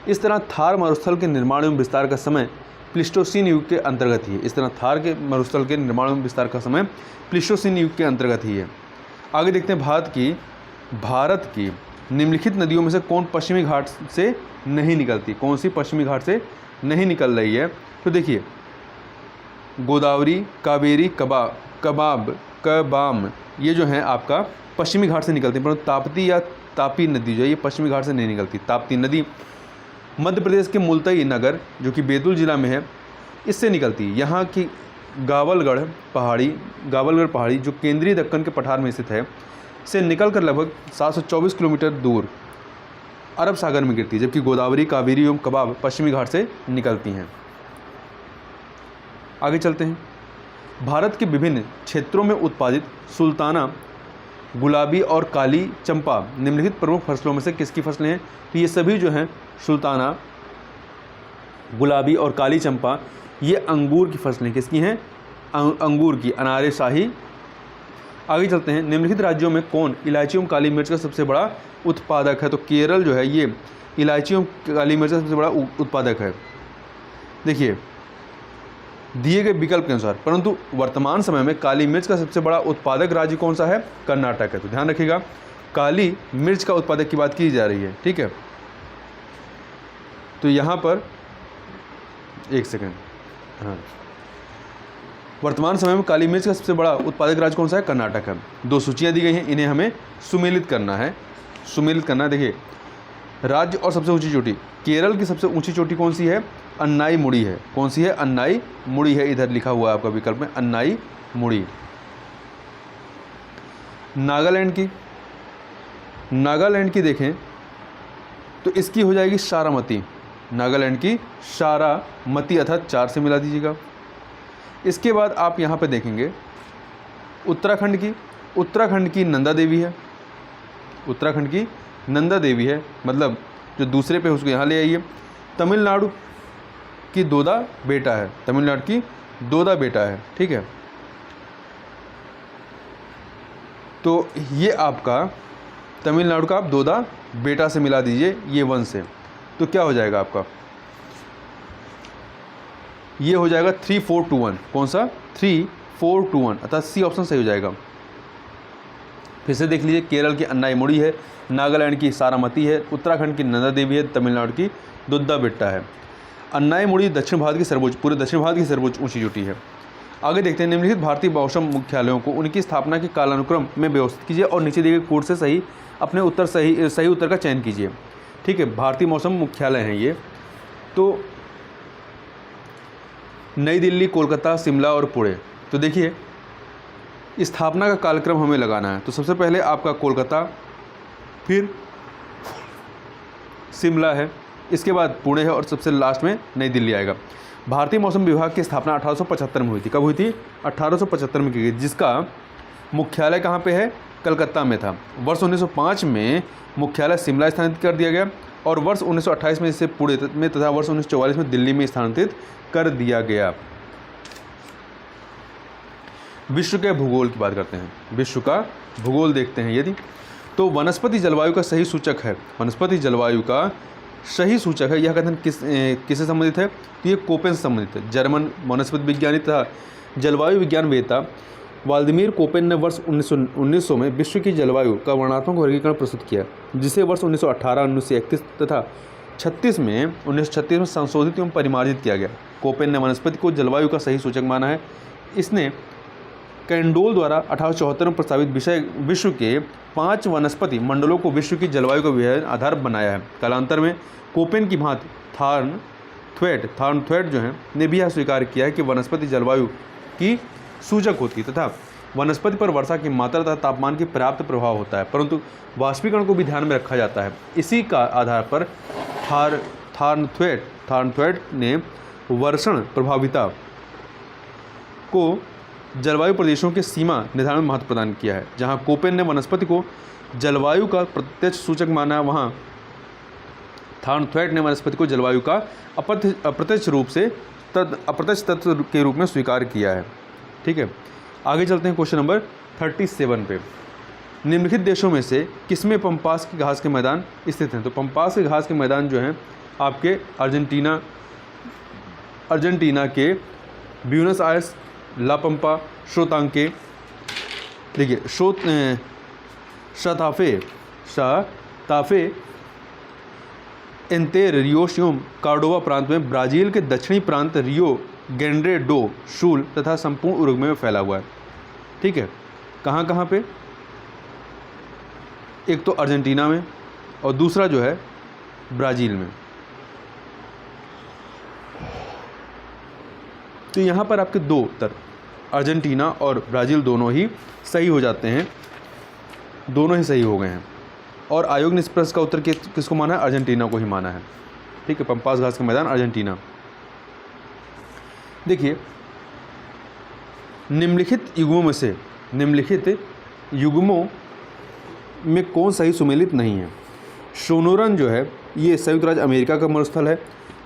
इस तरह थार मरुस्थल के निर्माण एवं विस्तार का समय प्लीस्टोसीन युग के अंतर्गत ही है। इस तरह थार के मरुस्थल के निर्माण एवं विस्तार का समय प्लीस्टोसीन युग के अंतर्गत ही है। आगे देखते हैं, भारत की निम्नलिखित नदियों में से कौन पश्चिमी घाट से नहीं निकलती? कौन सी पश्चिमी घाट से नहीं निकल रही है? तो देखिए गोदावरी, कावेरी, कबाम ये जो है आपका पश्चिमी घाट से निकलती है, परंतु ताप्ती या तापी नदी जो है ये पश्चिमी घाट से नहीं निकलती। ताप्ती नदी मध्य प्रदेश के मुल्ताई नगर जो कि बैतूल जिला में है इससे निकलती है। यहाँ की गावलगढ़ पहाड़ी जो केंद्रीय दक्कन के पठार में स्थित है से निकलकर लगभग 724 किलोमीटर दूर अरब सागर में गिरती है, जबकि गोदावरी, कावेरी एवं कबाब पश्चिमी घाट से निकलती हैं। आगे चलते हैं, भारत के विभिन्न क्षेत्रों में उत्पादित सुल्ताना, गुलाबी और काली चंपा निम्नलिखित प्रमुख फसलों में से किसकी फसलें हैं? तो ये सभी जो हैं सुल्ताना, गुलाबी और काली चंपा ये अंगूर की फसलें किसकी हैं? अंगूर की, अनारे शाही। आगे चलते हैं, निम्नलिखित राज्यों में कौन इलायची एवं काली मिर्च का सबसे बड़ा उत्पादक है? तो केरल जो है ये इलायची एवं काली मिर्च का सबसे बड़ा उत्पादक है। देखिए दिए गए विकल्प के अनुसार, परंतु वर्तमान समय में काली मिर्च का सबसे बड़ा उत्पादक राज्य कौन सा है? कर्नाटक है। तो ध्यान रखिएगा काली मिर्च का उत्पादक की बात की जा रही है। ठीक है, तो यहाँ पर एक सेकेंड, हाँ, वर्तमान समय में काली मिर्च का सबसे बड़ा उत्पादक राज्य कौन सा है? कर्नाटक है। 2 सूचियाँ दी गई हैं, इन्हें हमें सुमेलित करना है। देखिए राज्य और सबसे ऊंची चोटी, केरल की सबसे ऊंची चोटी कौन सी है? अन्नाई मुड़ी है। कौन सी है? अन्नाई मुड़ी है, इधर लिखा हुआ है आपका विकल्प में अन्नाई मुड़ी। नागालैंड की देखें तो इसकी हो जाएगी शारामती। नागालैंड की शारामती अर्थात 4 से मिला दीजिएगा। इसके बाद आप यहाँ पे देखेंगे उत्तराखंड की नंदा देवी है। उत्तराखंड की नंदा देवी है, मतलब जो दूसरे पे उसको यहाँ ले आइए। तमिलनाडु की दोदा बेटा है। तमिलनाडु की दोदा बेटा है। ठीक है, तो ये आपका तमिलनाडु का आप दोदा बेटा से मिला दीजिए ये 1 से, तो क्या हो जाएगा आपका? ये हो जाएगा 3421। कौन सा? 3421 अर्थात सी ऑप्शन सही हो जाएगा। फिर से देख लीजिए, केरल की अन्नाई मुड़ी है, नागालैंड की सारामती है, उत्तराखंड की नंदा देवी है, तमिलनाडु की दोद्दा बेट्टा है। अन्नाई मुड़ी दक्षिण भारत की सर्वोच्च ऊंची चोटी है। आगे देखते हैं, निम्नलिखित भारतीय मौसम मुख्यालयों को उनकी स्थापना के कालानुक्रम में व्यवस्थित कीजिए और नीचे दिए गए कोड से सही उत्तर का चयन कीजिए। ठीक है, भारतीय मौसम मुख्यालय हैं ये, तो नई दिल्ली, कोलकाता, शिमला और पुणे। तो देखिए स्थापना का कालक्रम हमें लगाना है, तो सबसे पहले आपका कोलकाता, फिर शिमला है, इसके बाद पुणे है और सबसे लास्ट में नई दिल्ली आएगा। भारतीय मौसम विभाग की स्थापना 1875 में हुई थी। कब हुई थी? 1875 में की गई, जिसका मुख्यालय कहाँ पे है? कलकत्ता में था। वर्ष 1905 में मुख्यालय शिमला स्थानांतरित कर दिया गया और वर्ष 1928 में इसे पुणे में तथा वर्ष 1944 में दिल्ली में स्थानांतरित कर दिया गया। विश्व के भूगोल की बात करते हैं। विश्व का भूगोल देखते हैं यदि, तो वनस्पति जलवायु का सही सूचक है। वनस्पति जलवायु का सही सूचक है, यह कथन किससे संबंधित है? तो ये कोपेन से संबंधित है। जर्मन वनस्पति विज्ञानी तथा जलवायु विज्ञान वेत्ता व्लादिमीर कोपेन ने वर्ष 1900 में विश्व की जलवायु का वर्णनात्मक वर्गीकरण प्रस्तुत किया, जिसे वर्ष 1918, 1931 तथा 1936 में संशोधित एवं परिमार्जित किया गया। कोपेन ने वनस्पति को जलवायु का सही सूचक माना है। इसने कैंडोल द्वारा 1874 में प्रस्तावित विश्व के 5 वनस्पति मंडलों को विश्व की जलवायु का विभाजन आधार बनाया है। कालांतर में कोपेन की भांति थॉर्नथ्वेट जो है ने भी यह स्वीकार किया है कि वनस्पति जलवायु की सूचक होती है तथा वनस्पति पर वर्षा की मात्रा तथा तापमान की पर्याप्त प्रभाव होता है, परंतु वाष्पीकरण को भी ध्यान में रखा जाता है। इसी का आधार पर थॉर्नथ्वेट ने वर्षण प्रभाविता को जलवायु प्रदेशों के सीमा निर्धारण में महत्व प्रदान किया है। जहां कोपेन ने वनस्पति को जलवायु का प्रत्यक्ष सूचक माना, वहां थॉर्नथ्वेट ने वनस्पति को जलवायु का अप्रत्यक्ष तत्व के रूप में स्वीकार किया है। ठीक है, आगे चलते हैं क्वेश्चन नंबर 37 पे। निम्नलिखित देशों में से किसमें पंपास के घास के मैदान स्थित हैं? तो पंपास के घास के मैदान जो हैं आपके अर्जेंटीना के ब्यूनस आयर्स, ला पंपा, श्रोतांके, देखिए शताफे एंतेर रियोश एवं कार्डोवा प्रांत में, ब्राज़ील के दक्षिणी प्रांत रियो ग्रैंडे डो शूल तथा संपूर्ण उरुग्वे में फैला हुआ है। ठीक है, कहाँ कहाँ पे? एक तो अर्जेंटीना में और दूसरा जो है ब्राज़ील में। तो यहाँ पर आपके 2 उत्तर अर्जेंटीना और ब्राज़ील दोनों ही सही हो जाते हैं, दोनों ही सही हो गए हैं। और आयोग ने इस प्रश्न का उत्तर किसको माना है? अर्जेंटीना को ही माना है। ठीक है, पंपास घास का मैदान अर्जेंटीना। देखिए, निम्नलिखित युग्मों में कौन सही सुमेलित नहीं है? सोनोरन जो है ये संयुक्त राज्य अमेरिका का मरुस्थल है,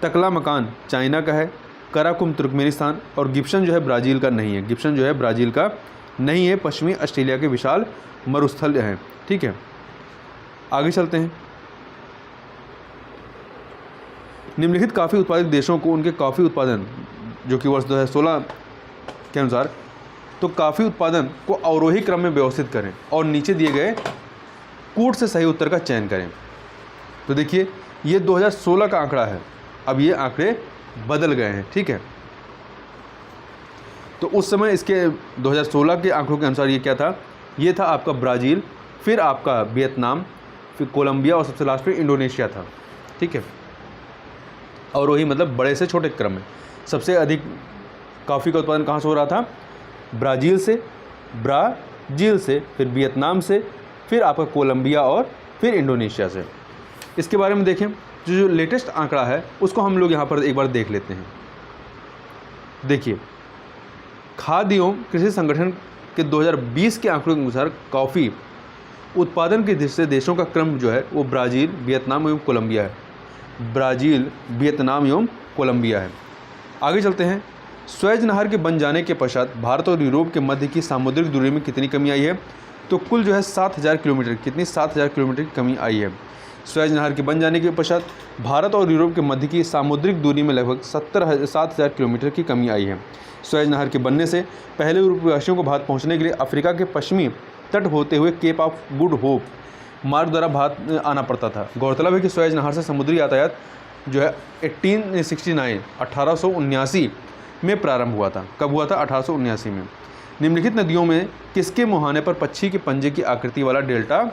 तकला मकान चाइना का है, कराकुम तुर्कमेनिस्तान, और गिब्सन जो है ब्राज़ील का नहीं है। गिब्सन जो है ब्राज़ील का नहीं है, पश्चिमी ऑस्ट्रेलिया के विशाल मरुस्थल हैं। ठीक है, आगे चलते हैं। निम्नलिखित कॉफ़ी उत्पादक देशों को उनके कॉफ़ी उत्पादन जो कि वर्ष 2016 के अनुसार, तो कॉफ़ी उत्पादन को अवरोही क्रम में व्यवस्थित करें और नीचे दिए गए कूट से सही उत्तर का चयन करें। तो देखिए, ये 2016 का आंकड़ा है, अब ये आंकड़े बदल गए हैं। ठीक है, तो उस समय इसके 2016 के आंकड़ों के अनुसार ये क्या था? ये था आपका ब्राज़ील, फिर आपका वियतनाम, फिर कोलंबिया और सबसे लास्ट में इंडोनेशिया था। ठीक है, और वही मतलब बड़े से छोटे क्रम में सबसे अधिक कॉफ़ी का उत्पादन कहाँ से हो रहा था? ब्राज़ील से, फिर वियतनाम से, फिर आपका कोलंबिया और फिर इंडोनेशिया से। इसके बारे में देखें, जो लेटेस्ट आंकड़ा है उसको हम लोग यहाँ पर एक बार देख लेते हैं। देखिए, खाद्य एवं कृषि संगठन के 2020 के आंकड़ों के अनुसार कॉफ़ी उत्पादन की दृष्टि से देशों का क्रम जो है वो ब्राज़ील, वियतनाम एवं कोलंबिया है। ब्राज़ील, वियतनाम एवं कोलंबिया है। आगे चलते हैं। स्वेज नहर के बन जाने के पश्चात भारत और यूरोप के मध्य की सामुद्रिक दूरी में कितनी कमी आई है? तो कुल जो है 7000 किलोमीटर, कितनी 7000 किलोमीटर की कमी आई है। स्वेज नहर के बन जाने के पश्चात भारत और यूरोप के मध्य की सामुद्रिक दूरी में लगभग 7000 किलोमीटर की कमी आई है। स्वेज नहर के बनने से पहले यूरोपवासियों को भारत पहुंचने के लिए अफ्रीका के पश्चिमी तट होते हुए केप ऑफ गुड होप मार्ग द्वारा भारत आना पड़ता था। गौरतलब है कि स्वेज नहर से समुद्री यातायात जो है 1879 में प्रारंभ हुआ था। कब हुआ था? 1879 में। निम्नलिखित नदियों में किसके मुहाने पर पक्षी के पंजे की आकृति वाला डेल्टा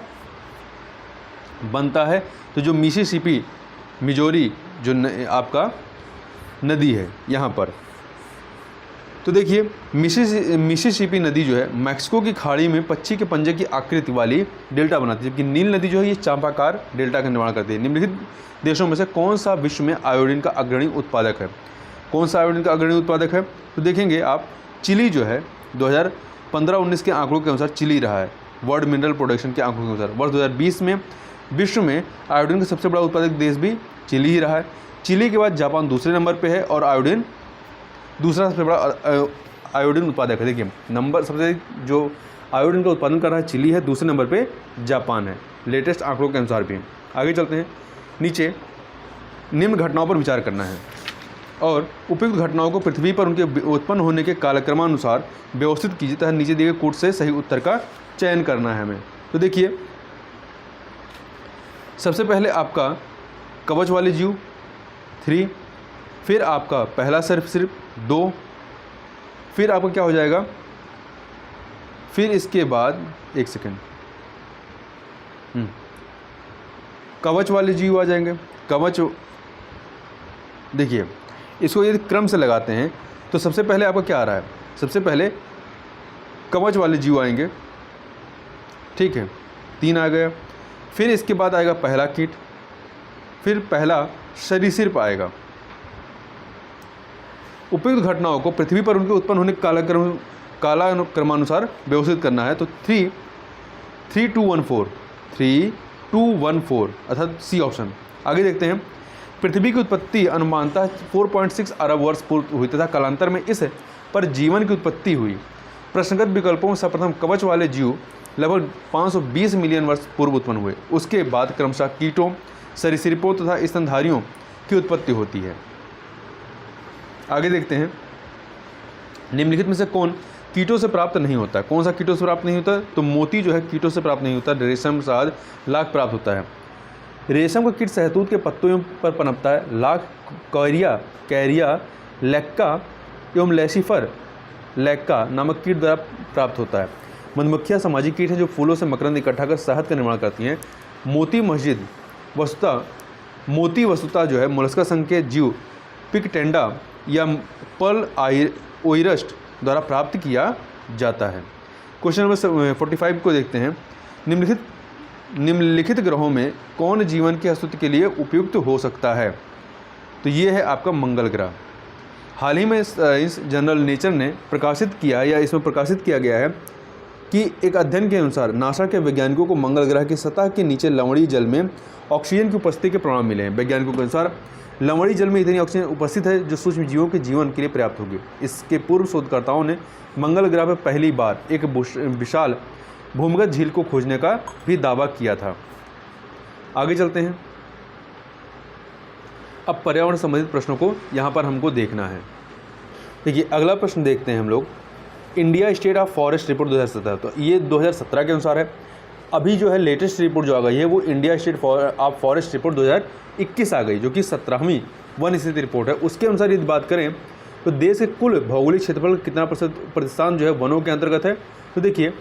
बनता है? तो जो मिसिसिपी मिजोरी जो आपका नदी है यहाँ पर, तो देखिए मिसिसिपी नदी जो है मैक्सिको की खाड़ी में पक्षी के पंजे की आकृति वाली डेल्टा बनाती है, जबकि नील नदी जो है ये चापाकार डेल्टा का निर्माण करती है। निम्नलिखित देशों में से कौन सा विश्व में आयोडीन का अग्रणी उत्पादक है? कौन सा आयोडीन का अग्रणी उत्पादक है? तो देखेंगे आप, चिली जो है 2015-19 के आंकड़ों के अनुसार चिली रहा है, वर्ल्ड मिनरल प्रोडक्शन के आंकड़ों के अनुसार। वर्ष 2020 में विश्व में आयोडीन का सबसे बड़ा उत्पादक देश भी चिली ही रहा है। चिली के बाद जापान दूसरे नंबर पे है और आयोडीन दूसरा सबसे बड़ा आयोडीन उत्पादक है। देखिए नंबर सबसे जो आयोडीन का उत्पादन कर रहा है चिली है, दूसरे नंबर पे जापान है, लेटेस्ट आंकड़ों के अनुसार भी। आगे चलते हैं। नीचे निम्न घटनाओं पर विचार करना है और उपयुक्त घटनाओं को पृथ्वी पर उनके उत्पन्न होने के कालक्रमानुसार व्यवस्थित कीजिए तथा नीचे दिए गए कूट से सही उत्तर का चयन करना है हमें। तो देखिए, सबसे पहले आपका कवच वाले जीव 3, फिर आपका पहला सिर्फ 2, फिर आपका क्या हो जाएगा, फिर इसके बाद एक सेकेंड, कवच वाले जीव आ जाएंगे। कवच, देखिए इसको यदि क्रम से लगाते हैं तो सबसे पहले आपका क्या आ रहा है, सबसे पहले कवच वाले जीव आएंगे, ठीक है, 3 आ गया। फिर इसके बाद आएगा पहला कीट, फिर पहला सरीसृप आएगा। उपयुक्त घटनाओं को पृथ्वी पर उनके उत्पन्न होने के कालक्रमानुसार व्यवस्थित करना है। तो 3, 3, 2, 1, 4, 3, 2, 1, 4 अर्थात सी ऑप्शन। आगे देखते हैं, पृथ्वी की उत्पत्ति अनुमानतः 4.6 अरब वर्ष पूर्व हुई तथा कालांतर में इस पर जीवन की उत्पत्ति हुई। प्रश्नगत विकल्पों में सर्वप्रथम कवच वाले जीव लगभग 520 मिलियन वर्ष पूर्व उत्पन्न हुए। उसके बाद क्रमशः कीटों, सरीसृपों तथा स्तनधारियों की उत्पत्ति होती है। आगे देखते हैं, निम्नलिखित में से कौन कीटों से प्राप्त नहीं होता है? कौन सा कीटों से प्राप्त नहीं होता? तो मोती जो है कीटों से प्राप्त नहीं होता, रेशम, शहद, लाख प्राप्त होता है। रेशम का कीट शहतूत के पत्तों पर पनपता है। लाख कैरिया लेक्का एवं लेसिफर लेक्का नामक कीट द्वारा प्राप्त होता है। मधुमक्खियाँ सामाजिक कीट है जो फूलों से मकरंद इकट्ठा कर शहद का निर्माण करती हैं। मोती वस्तुतः जो है मोलस्का संघ के जीव पिकटेंडा या पर्ल ओइरस्ट द्वारा प्राप्त किया जाता है। क्वेश्चन नंबर 45 को देखते हैं, निम्नलिखित ग्रहों में कौन जीवन के अस्तित्व के लिए उपयुक्त हो सकता है? तो ये है आपका मंगल ग्रह। हाल ही में इस जर्नल नेचर ने प्रकाशित किया या इसमें प्रकाशित किया गया है कि एक अध्ययन के अनुसार नासा के वैज्ञानिकों को मंगल ग्रह की सतह के नीचे लवणीय जल में ऑक्सीजन की उपस्थिति के प्रमाण मिले हैं। वैज्ञानिकों के अनुसार लवणीय जल में इतनी ऑक्सीजन उपस्थित है जो सूक्ष्म जीवों के जीवन के लिए पर्याप्त होगी। इसके पूर्व शोधकर्ताओं ने मंगल ग्रह पर पहली बार एक विशाल भूमिगत झील को खोजने का भी दावा किया था। आगे चलते हैं, अब पर्यावरण संबंधित प्रश्नों को यहाँ पर हमको देखना है। देखिए अगला प्रश्न देखते हैं हम लोग, India state of forest report 2017। तो ये 2017 के अनुसार है। अभी जो है लेटेस्ट रिपोर्ट जो आ गई है वो India state of forest report 2021 आ गई, जो कि 17वीं वन स्थिति रिपोर्ट है। उसके अनुसार यदि बात करें तो देश के कुल भौगोलिक क्षेत्रफल कितना प्रतिशत जो है वनों के अंतर्गत है? तो देखिए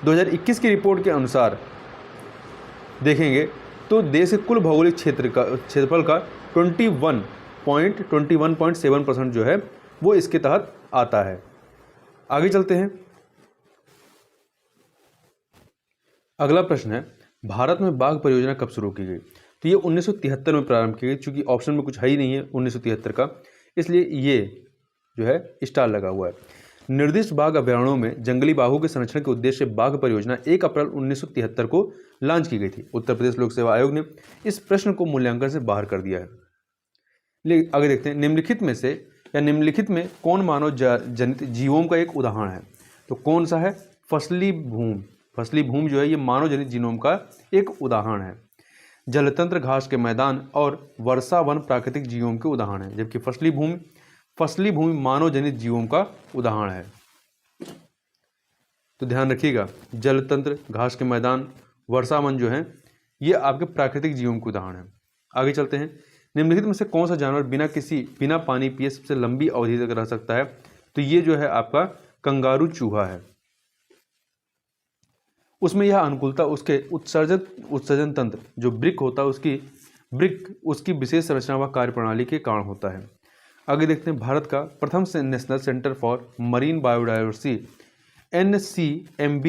2021 की रिपोर्ट के अनुसार देखेंगे तो देश के कुल भौगोलिक क्षेत्रफल का 21.7% जो है वो इसके तहत आता है। आगे चलते हैं, अगला प्रश्न है, भारत में बाघ परियोजना कब शुरू की गई? तो ये 1973 में प्रारंभ की गई। चूंकि ऑप्शन में कुछ है ही नहीं है 1973 का, इसलिए ये जो है स्टार लगा हुआ है। निर्दिष्ट बाघ अभ्यारण्यों में जंगली बाघों के संरक्षण के उद्देश्य से बाघ परियोजना 1 अप्रैल 1973 को लॉन्च की गई थी। उत्तर प्रदेश लोक सेवा आयोग ने इस प्रश्न को मूल्यांकन से बाहर कर दिया है। आगे देखते हैं, निम्नलिखित में कौन मानव जनित जीवों का एक उदाहरण है? तो कौन सा है? फसली भूमि जो है ये मानव जनित जीनोम का एक उदाहरण है। जलतंत्र, घास के मैदान और वर्षा वन प्राकृतिक जीवों के उदाहरण है, जबकि फसली भूमि मानव जनित जीवों का उदाहरण है। तो ध्यान रखिएगा, जलतंत्र, घास के मैदान, वर्षा वन जो है ये आपके प्राकृतिक जीवों के उदाहरण है। आगे चलते हैं, निम्नलिखित में से कौन सा जानवर बिना पानी पिए सबसे लंबी अवधि तक रह सकता है? तो ये जो है आपका कंगारू चूहा है। उसमें यह अनुकूलता उसके उत्सर्जन तंत्र जो ब्रिक होता है उसकी विशेष संरचना व कार्यप्रणाली के कारण होता है। आगे देखते हैं, भारत का प्रथम national centre for marine biodiversity NCMB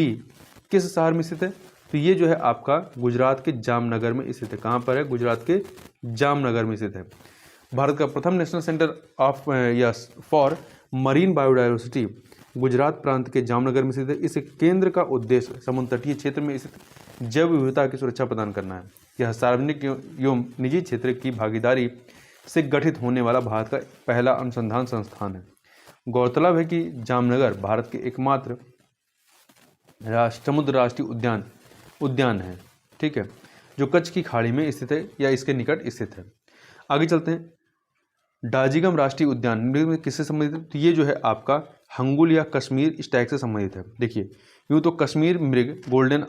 किस शहर में स्थित है? तो ये जो है आपका गुजरात के जामनगर में स्थित है। कहाँ पर है? गुजरात के जामनगर में स्थित है। भारत का प्रथम national centre for marine biodiversity Gujarat प्रांत के जामनगर में स्थित है। इस केंद्र का उद्देश्य समुद्र तटीय क्षेत्र में स्थित जैव विविधता की सुरक्षा प्रदान करना है। यह सार्वजनिक एवं निजी क्षेत्र की भागीदारी से गठित होने वाला भारत का पहला अनुसंधान संस्थान है। गौरतलब है कि जामनगर भारत के एकमात्र समुद्र राष्ट्रीय उद्यान है, ठीक है, जो कच्छ की खाड़ी में स्थित है या इसके निकट स्थित है। आगे चलते हैं, डाजीगम राष्ट्रीय उद्यान निम्नलिखित में किससे संबंधित है? तो ये जो है आपका हंगुल या कश्मीर स्टैग से संबंधित है। देखिए यूँ तो कश्मीर मृग, गोल्डन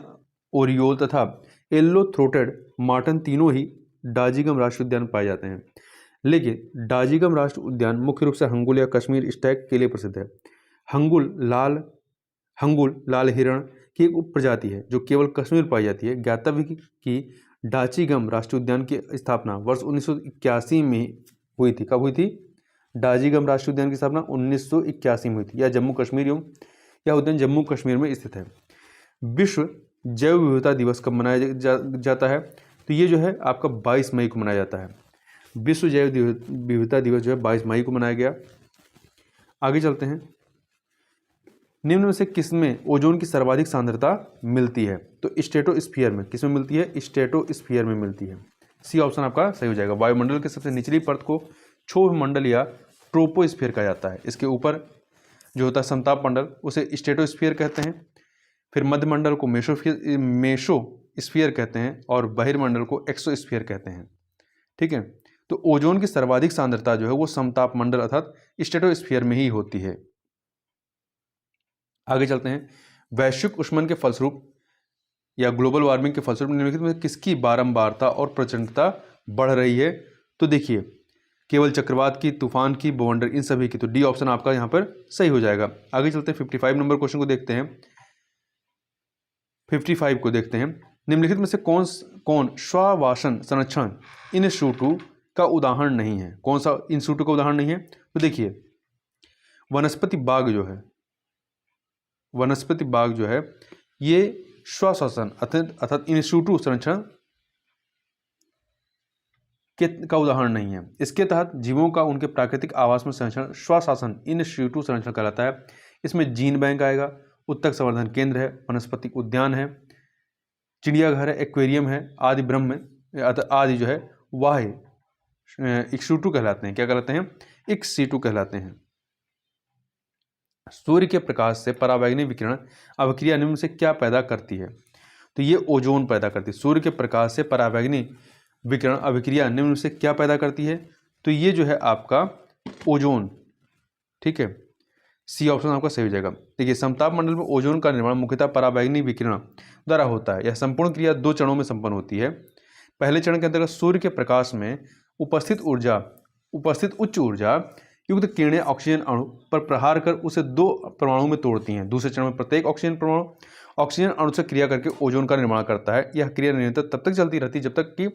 ओरियोल तथा येलो थ्रोटेड मार्टन तीनों ही डाजीगम राष्ट्रीय उद्यान पाए जाते हैं, लेकिन डाजीगम राष्ट्रीय उद्यान मुख्य रूप से हंगुल या कश्मीर स्टैग के लिए प्रसिद्ध है। हंगुल लाल हिरण की एक उप प्रजाति है जो केवल कश्मीर पाई जाती है। ज्ञातव्य कि डाचीगम राष्ट्रीय उद्यान की स्थापना वर्ष 1981 में हुई थी। कब हुई थी? डाजीगम राष्ट्रीय उद्यान की स्थापना 1981 में हुई थी। यह जम्मू कश्मीर एवं यह उद्यान जम्मू कश्मीर में स्थित है। विश्व जैव विविधता दिवस कब मनाया जाता है? तो ये जो है आपका 22 मई को मनाया जाता है। विश्व जैव विविधता दिवस जो है 22 मई को मनाया गया। आगे चलते हैं। निम्न में से किसमें ओजोन की सर्वाधिक सांद्रता मिलती है? तो स्ट्रेटोस्फीयर में। किसमें मिलती है? स्ट्रेटोस्फीयर में मिलती है। सी ऑप्शन आपका सही हो जाएगा। वायुमंडल के सबसे निचली परत को क्षोभ मंडल या ट्रोपोस्फीयर कहा जाता है। इसके ऊपर जो होता है समताप मंडल उसे स्ट्रेटोस्फीयर कहते हैं। फिर मध्य मंडल को मेसोस्फीयर कहते हैं और बहिर्मंडल को एक्सोस्फीयर कहते हैं। ठीक है, तो ओजोन की सर्वाधिक सांद्रता जो है वो समताप मंडल अर्थात स्ट्रेटोस्फीयर में ही होती है। आगे चलते हैं। वैश्विक उष्मन के फलस्वरूप या ग्लोबल वार्मिंग के फलस्वरूप निम्नलिखित में किसकी बारंबारता और प्रचंडता बढ़ रही है? तो देखिए केवल चक्रवात की, तूफान की, बवंडर, इन सभी की। तो डी ऑप्शन आपका यहाँ पर सही हो जाएगा। आगे चलते हैं 55 नंबर क्वेश्चन को देखते हैं। 55 को देखते हैं। निम्नलिखित में से कौन श्वावासन संरक्षण इन सिटू का उदाहरण नहीं है? कौन सा इन सिटू का उदाहरण नहीं है? तो देखिए वनस्पति बाग जो है ये श्वासन अर्थात इन सिटू संरक्षण का उदाहरण नहीं है। इसके तहत जीवों का उनके प्राकृतिक आवास में संरक्षण श्वासन इन सिटू संरक्षण कहलाता है। इसमें जीन बैंक आएगा, उत्तक संवर्धन केंद्र है, वनस्पति उद्यान है, चिड़ियाघर है, एक्वेरियम है, आदि ब्रह्म आदि जो है वाह इक्सिटू कहलाते हैं। क्या कहलाते हैं? इक्सिटू कहलाते हैं। सूर्य के प्रकाश से पराबैंगनी विकिरण अभिक्रिया निम्न से क्या पैदा करती है? तो ये ओजोन पैदा करती है। सूर्य के प्रकाश से पराबैंगनी विकिरण अभिक्रिया निम्न से क्या पैदा करती है? तो ये जो है आपका ओजोन। ठीक है, सी ऑप्शन आपका सही हो जाएगा। देखिए समताप मंडल में ओजोन का निर्माण मुख्यतः पराबैंगनी विकिरण द्वारा होता है। यह संपूर्ण क्रिया 2 चरणों में संपन्न होती है। पहले चरण के अंतर्गत सूर्य के प्रकाश में उपस्थित उच्च ऊर्जा युक्त किरणें ऑक्सीजन अणु पर प्रहार कर उसे 2 परमाणु में तोड़ती हैं। दूसरे चरण में प्रत्येक ऑक्सीजन अणु से क्रिया करके ओजोन का निर्माण करता है। यह क्रिया निरंतर तब तक चलती रहती है जब तक कि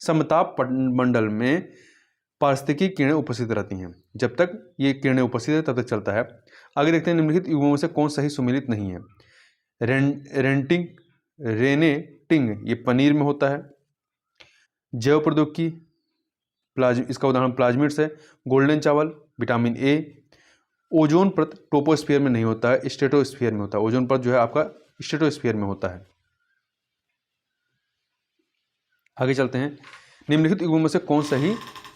समताप मंडल में पारिस्थितिकी किरणें उपस्थित रहती हैं। जब तक ये किरणें उपस्थित है तब तक चलता है। आगे देखते हैं निम्नलिखित युग्मों में से कौन सही सुमेलित नहीं है? रेनेटिंग ये पनीर में होता है। जैव प्रौद्योगिकी इसका उदाहरण प्लाज्मिड्स है। गोल्डन चावल, विटामिन ए। ओजोन परत ट्रोपोस्फीयर में नहीं होता है, स्ट्रेटोस्फीयर में होता है। ओजोन परत जो है आपका स्ट्रेटोस्फीयर में होता है। आगे चलते हैं। निम्नलिखित युग्मों में से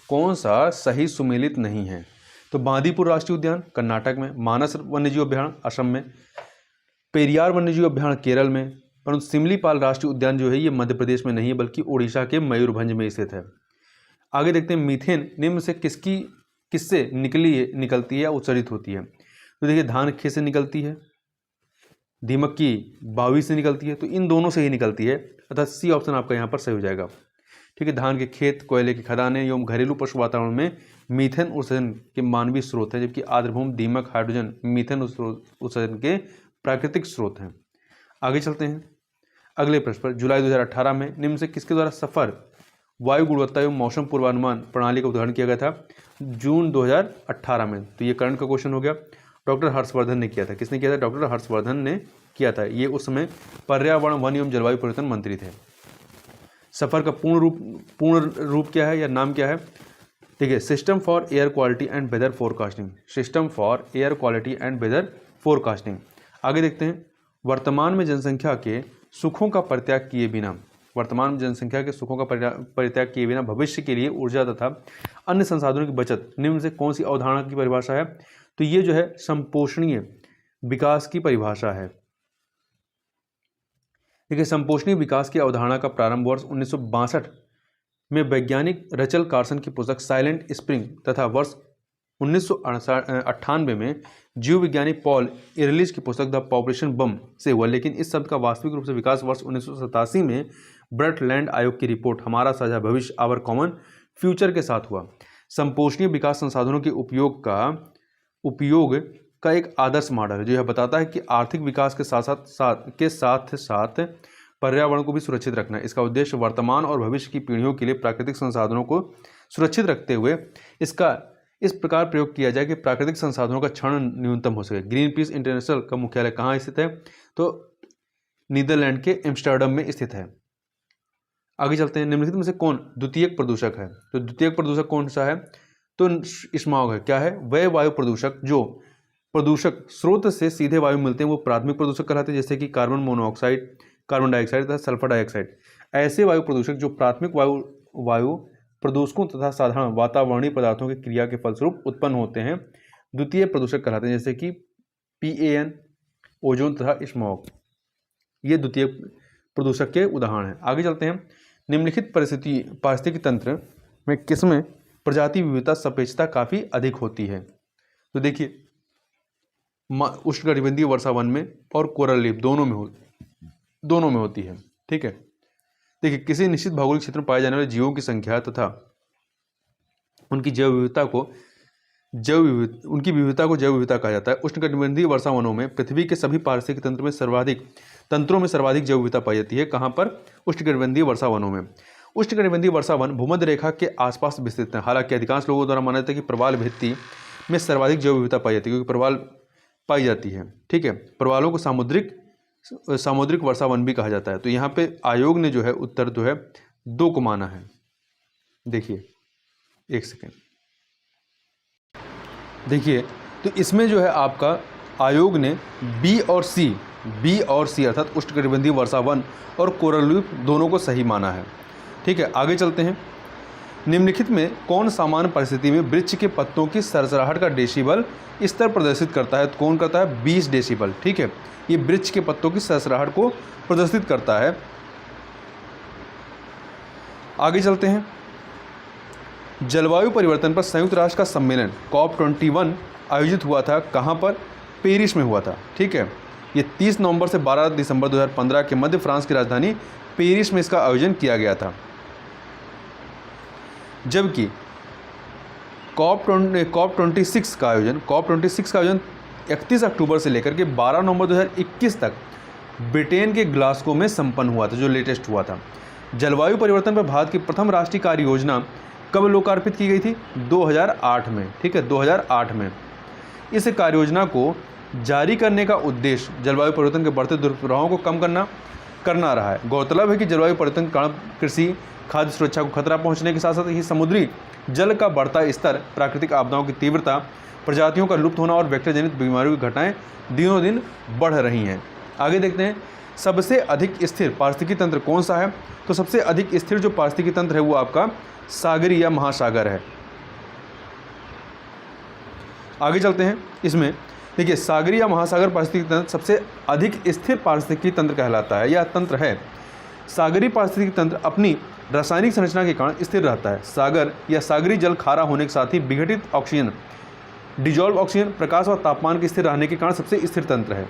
कौन सा सही सुमेलित नहीं है? तो बांदीपुर राष्ट्रीय उद्यान कर्नाटक में, मानस वन्यजीव अभ्यारण्य असम में, पेरियार वन्यजीव अभ्यारण्य केरल में, परंतु सिमलीपाल राष्ट्रीय उद्यान जो है ये मध्य प्रदेश में नहीं है बल्कि उड़ीसा के मयूरभंज में स्थित है। आगे देखते हैं मीथेन निम्न से किससे निकलती है या उत्सर्जित होती है? तो देखिए धान खेत से निकलती है, दीमक की बावी से निकलती है, तो इन दोनों से ही निकलती है अर्थात सी ऑप्शन आपका यहाँ पर सही हो जाएगा। ठीक है, धान के खेत, कोयले की खदानें एवं घरेलू पशु वातावरण में मीथेन उत्सर्जन के मानवीय स्रोत हैं, जबकि आर्द्रभूमि, दीमक, हाइड्रोजन मीथेन उत्सर्जन के प्राकृतिक स्रोत हैं। आगे चलते हैं अगले प्रश्न पर। जुलाई 2018 में निम्न से किसके द्वारा सफर वायु गुणवत्ता एवं मौसम पूर्वानुमान प्रणाली का उद्घाटन किया गया था? जून 2018 में। तो ये करंट का क्वेश्चन हो गया। डॉक्टर हर्षवर्धन ने किया था। किसने किया था? डॉक्टर हर्षवर्धन ने किया था। ये उस समय पर्यावरण, वन एवं जलवायु परिवर्तन मंत्री थे। सफर का पूर्ण रूप क्या है या नाम क्या है? देखिए system for air quality and weather forecasting. System for air quality and weather forecasting. आगे देखते हैं। वर्तमान में जनसंख्या के सुखों का परित्याग किए बिना भविष्य के लिए ऊर्जा तथा अन्य संसाधनों की बचत निम्न से कौन सी अवधारणा की परिभाषा है? तो ये जो है संपोषणीय विकास की परिभाषा है। देखिए संपोषणीय विकास की अवधारणा का प्रारंभ वर्ष 1962 में वैज्ञानिक रचल कार्सन की पुस्तक साइलेंट स्प्रिंग तथा वर्ष 1998 में जीव विज्ञानी पॉल इरलिच की पुस्तक द पॉपुलेशन बम से हुआ। लेकिन इस शब्द का वास्तविक रूप से विकास वर्ष 1987 में ब्रटलैंड आयोग की रिपोर्ट हमारा साझा भविष्य आवर कॉमन फ्यूचर के साथ हुआ। संपोषणीय विकास संसाधनों के उपयोग का एक आदर्श मॉडल है जो यह बताता है कि आर्थिक विकास के साथ साथ पर्यावरण को भी सुरक्षित रखना है। इसका उद्देश्य वर्तमान और भविष्य की पीढ़ियों के लिए प्राकृतिक संसाधनों को सुरक्षित रखते हुए इसका इस प्रकार प्रयोग किया जाए कि प्राकृतिक संसाधनों का क्षरण न्यूनतम हो सके। ग्रीन पीस इंटरनेशनल का मुख्यालय कहाँ स्थित है? तो नीदरलैंड के एम्स्टर्डम में स्थित है। आगे चलते हैं। निम्नलिखित में से कौन द्वितीयक प्रदूषक है? तो द्वितीयक प्रदूषक कौन सा है? तो स्मॉग है। क्या है? वह वायु प्रदूषक जो प्रदूषक स्रोत से सीधे वायु मिलते हैं वो प्राथमिक प्रदूषक कहलाते हैं, जैसे कि कार्बन मोनोऑक्साइड, कार्बन डाइऑक्साइड तथा सल्फर डाइऑक्साइड। ऐसे वायु प्रदूषक जो प्राथमिक वायु प्रदूषकों तथा साधारण वातावरणीय पदार्थों की क्रिया के फलस्वरूप उत्पन्न होते हैं द्वितीय प्रदूषक कहलाते हैं, जैसे कि PAN, ओजोन तथा स्मॉग। ये द्वितीय प्रदूषक के उदाहरण हैं। आगे चलते हैं। निम्नलिखित पारिस्थितिकी तंत्र में किसमें प्रजाति विविधता सापेक्षता काफ़ी अधिक होती है? तो देखिए, उष्णकटिबंधीय वर्षा वन में और कोरल रीफ दोनों में होती है। ठीक है। देखिए, किसी निश्चित भौगोलिक क्षेत्र में पाए जाने वाले जीवों की संख्या तथा उनकी जैव विविधता को जैव विविधता कहा जाता है। उष्णकटिबंधीय वर्षा वनों में पृथ्वी के सभी पारिस्थितिक तंत्रों में सर्वाधिक जैव विविधता पाई जाती है। कहाँ पर? उष्णकटिबंधीय वर्षा वनों में। उष्णकटिबंधीय वर्षा वन भूमध्य रेखा के आसपास विस्तृत है। हालांकि अधिकांश लोगों द्वारा माना जाता है कि प्रवाल भित्ति में सर्वाधिक जैव विविधता पाई जाती है, क्योंकि प्रवाल पाई जाती है। ठीक है। प्रवालों को सामुद्रिक वर्षा वन भी कहा जाता है। तो यहाँ पे आयोग ने जो है उत्तर जो है 2 को माना है। देखिए, एक सेकेंड देखिए, तो इसमें जो है आपका आयोग ने बी और सी अर्थात उष्णकटिबंधीय वर्षा वन और कोरल रीफ दोनों को सही माना है। ठीक है। आगे चलते हैं। निम्नलिखित में कौन सामान्य परिस्थिति में वृक्ष के पत्तों की सरसराहट का डेसिबल स्तर प्रदर्शित करता है? तो कौन करता है? 20 डेसिबल। ठीक है। ये वृक्ष के पत्तों की सरसराहट को प्रदर्शित करता है। आगे चलते हैं। जलवायु परिवर्तन पर संयुक्त राष्ट्र का सम्मेलन COP21 आयोजित हुआ था। कहाँ पर? पेरिस में हुआ था। ठीक है। ये 30 नवंबर से 12 दिसंबर 2015 के मध्य फ्रांस की राजधानी पेरिस में इसका आयोजन किया गया था। जबकि COP26 का आयोजन 31 अक्टूबर से लेकर के 12 नवंबर 2021 तक ब्रिटेन के ग्लासगो में संपन्न हुआ था, जो लेटेस्ट हुआ था। जलवायु परिवर्तन पर भारत की प्रथम राष्ट्रीय कार्य योजना कब लोकार्पित की गई थी? 2008 में। ठीक है, 2008 में। इस कार्य योजना को जारी करने का उद्देश्य जलवायु परिवर्तन के बढ़ते दुष्प्रभावों को कम करना रहा है। गौरतलब है कि जलवायु परिवर्तन के कारण कृषि, खाद्य सुरक्षा को खतरा पहुंचने के साथ साथ ही समुद्री जल का बढ़ता स्तर, प्राकृतिक आपदाओं की तीव्रता, प्रजातियों का लुप्त होना और वेक्टर जनित बीमारियों की घटनाएं दिनों दिन बढ़ रही हैं। आगे देखते हैं। सबसे अधिक स्थिर पारिस्थितिकी तंत्र कौन सा है? तो सबसे अधिक स्थिर जो पारिस्थितिकी तंत्र है वो आपका सागरीय या महासागर है। आगे चलते हैं। इसमें देखिए, सागरीय या महासागर पारिस्थितिकी तंत्र सबसे अधिक स्थिर पारिस्थितिकी तंत्र कहलाता है। यह तंत्र है। सागरीय पारिस्थितिकी तंत्र अपनी रासायनिक संरचना के कारण स्थिर रहता है। सागर या सागरीय जल खारा होने के साथ ही विघटित ऑक्सीजन, डिजॉल्व ऑक्सीजन, प्रकाश और तापमान के स्थिर रहने के कारण सबसे स्थिर तंत्र है।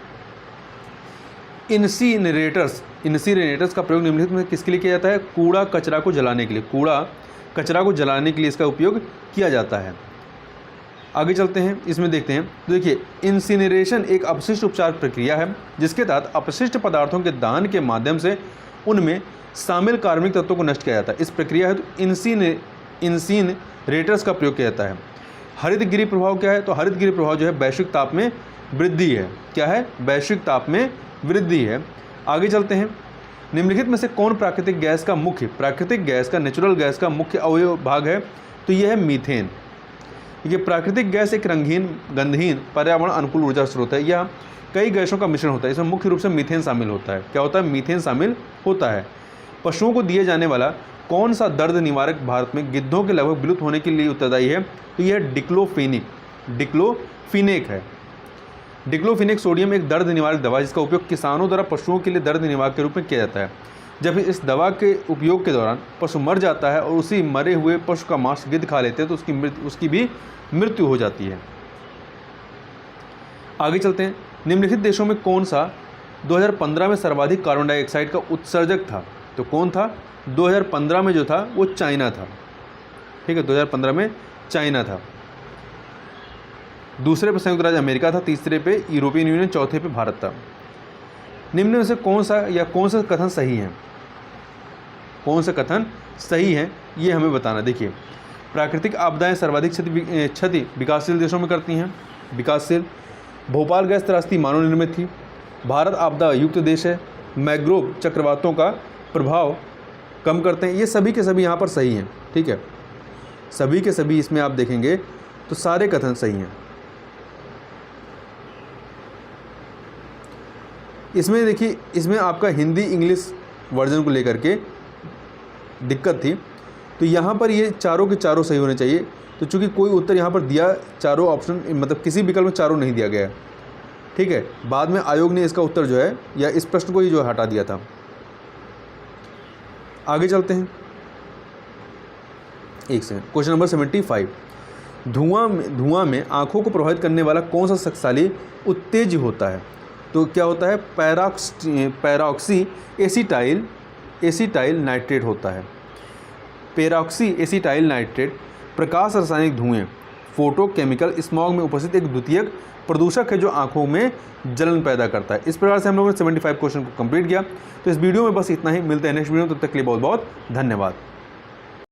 इंसिनरेटर्स का प्रयोग निम्नलिखित में किसके लिए किया जाता है? कूड़ा कचरा को जलाने के लिए इसका उपयोग किया जाता है। आगे चलते हैं। इसमें देखते हैं। तो देखिए, इंसिनरेशन एक अपशिष्ट उपचार प्रक्रिया है जिसके तहत अपशिष्ट पदार्थों के दहन के माध्यम से उनमें शामिल कार्बनिक तत्वों को नष्ट किया जाता है। इस प्रक्रिया है तो इंसिनरेटर्स का प्रयोग किया जाता है। हरित गृह प्रभाव क्या है? तो हरित गृह प्रभाव जो है वैश्विक ताप में वृद्धि है। क्या है? वैश्विक ताप में वृद्धि है। आगे चलते हैं। निम्नलिखित में से कौन प्राकृतिक गैस का नेचुरल गैस का मुख्य अवयव भाग है? तो यह है मीथेन। ये प्राकृतिक गैस एक रंगहीन, गंधहीन, पर्यावरण अनुकूल ऊर्जा स्रोत है। यह कई गैसों का मिश्रण होता है। इसमें मुख्य रूप से मीथेन शामिल होता है। क्या होता है? मीथेन शामिल होता है। पशुओं को दिए जाने वाला कौन सा दर्द निवारक भारत में गिद्धों के लगभग विलुप्त होने के लिए उत्तरदायी है? तो यह डिक्लोफिनेक है। डिक्लोफिनेक सोडियम एक दर्द निवारक दवा जिसका उपयोग किसानों द्वारा पशुओं के लिए दर्द निवारक के रूप में किया जाता है। जब इस दवा के उपयोग के दौरान पशु मर जाता है और उसी मरे हुए पशु का मांस गिद्ध खा लेते हैं तो उसकी भी मृत्यु हो जाती है। आगे चलते हैं। निम्नलिखित देशों में कौन सा 2015 में सर्वाधिक कार्बन डाइऑक्साइड का उत्सर्जक था? तो कौन था? 2015 में जो था वो चाइना था। ठीक है, 2015 में चाइना था। दूसरे पे संयुक्त राज्य अमेरिका था, तीसरे पे यूरोपियन यूनियन, चौथे पे भारत था। निम्न में से कौन सा कथन सही है? कौन सा कथन सही है ये हमें बताना। देखिए, प्राकृतिक आपदाएं सर्वाधिक क्षति विकासशील देशों में करती हैं। विकासशील। भोपाल गैस त्रासदी मानव निर्मित थी। भारत आपदा युक्त देश है। मैंग्रोव चक्रवातों का प्रभाव कम करते हैं। ये सभी के सभी यहाँ पर सही हैं। ठीक है, सभी के सभी इसमें आप देखेंगे तो सारे कथन सही हैं। इसमें देखिए, इसमें आपका हिंदी इंग्लिश वर्जन को लेकर के दिक्कत थी, तो यहाँ पर ये चारों के चारों सही होने चाहिए। तो चूंकि कोई उत्तर यहाँ पर दिया, चारों ऑप्शन मतलब किसी विकल्प में चारों नहीं दिया गया है। ठीक है, बाद में आयोग ने इसका उत्तर जो है या इस प्रश्न को ही जो हटा दिया था। आगे चलते हैं। एक सेकंड। Question number 75। धुआं में आंखों को प्रभावित करने वाला कौन सा शक्तिशाली उत्तेजक होता है? तो क्या होता है? पैरॉक्सी एसिटाइल नाइट्रेट होता है। पैरॉक्सी एसिटाइल नाइट्रेट प्रकाश रासायनिक धुएं, फोटोकेमिकल स्मॉग में उपस्थित एक द्वितीयक प्रदूषक है जो आंखों में जलन पैदा करता है। इस प्रकार से हम लोगों ने 75 क्वेश्चन को कंप्लीट किया। तो इस वीडियो में बस इतना ही। मिलते हैं नेक्स्ट वीडियो में, तब तक के लिए बहुत बहुत धन्यवाद।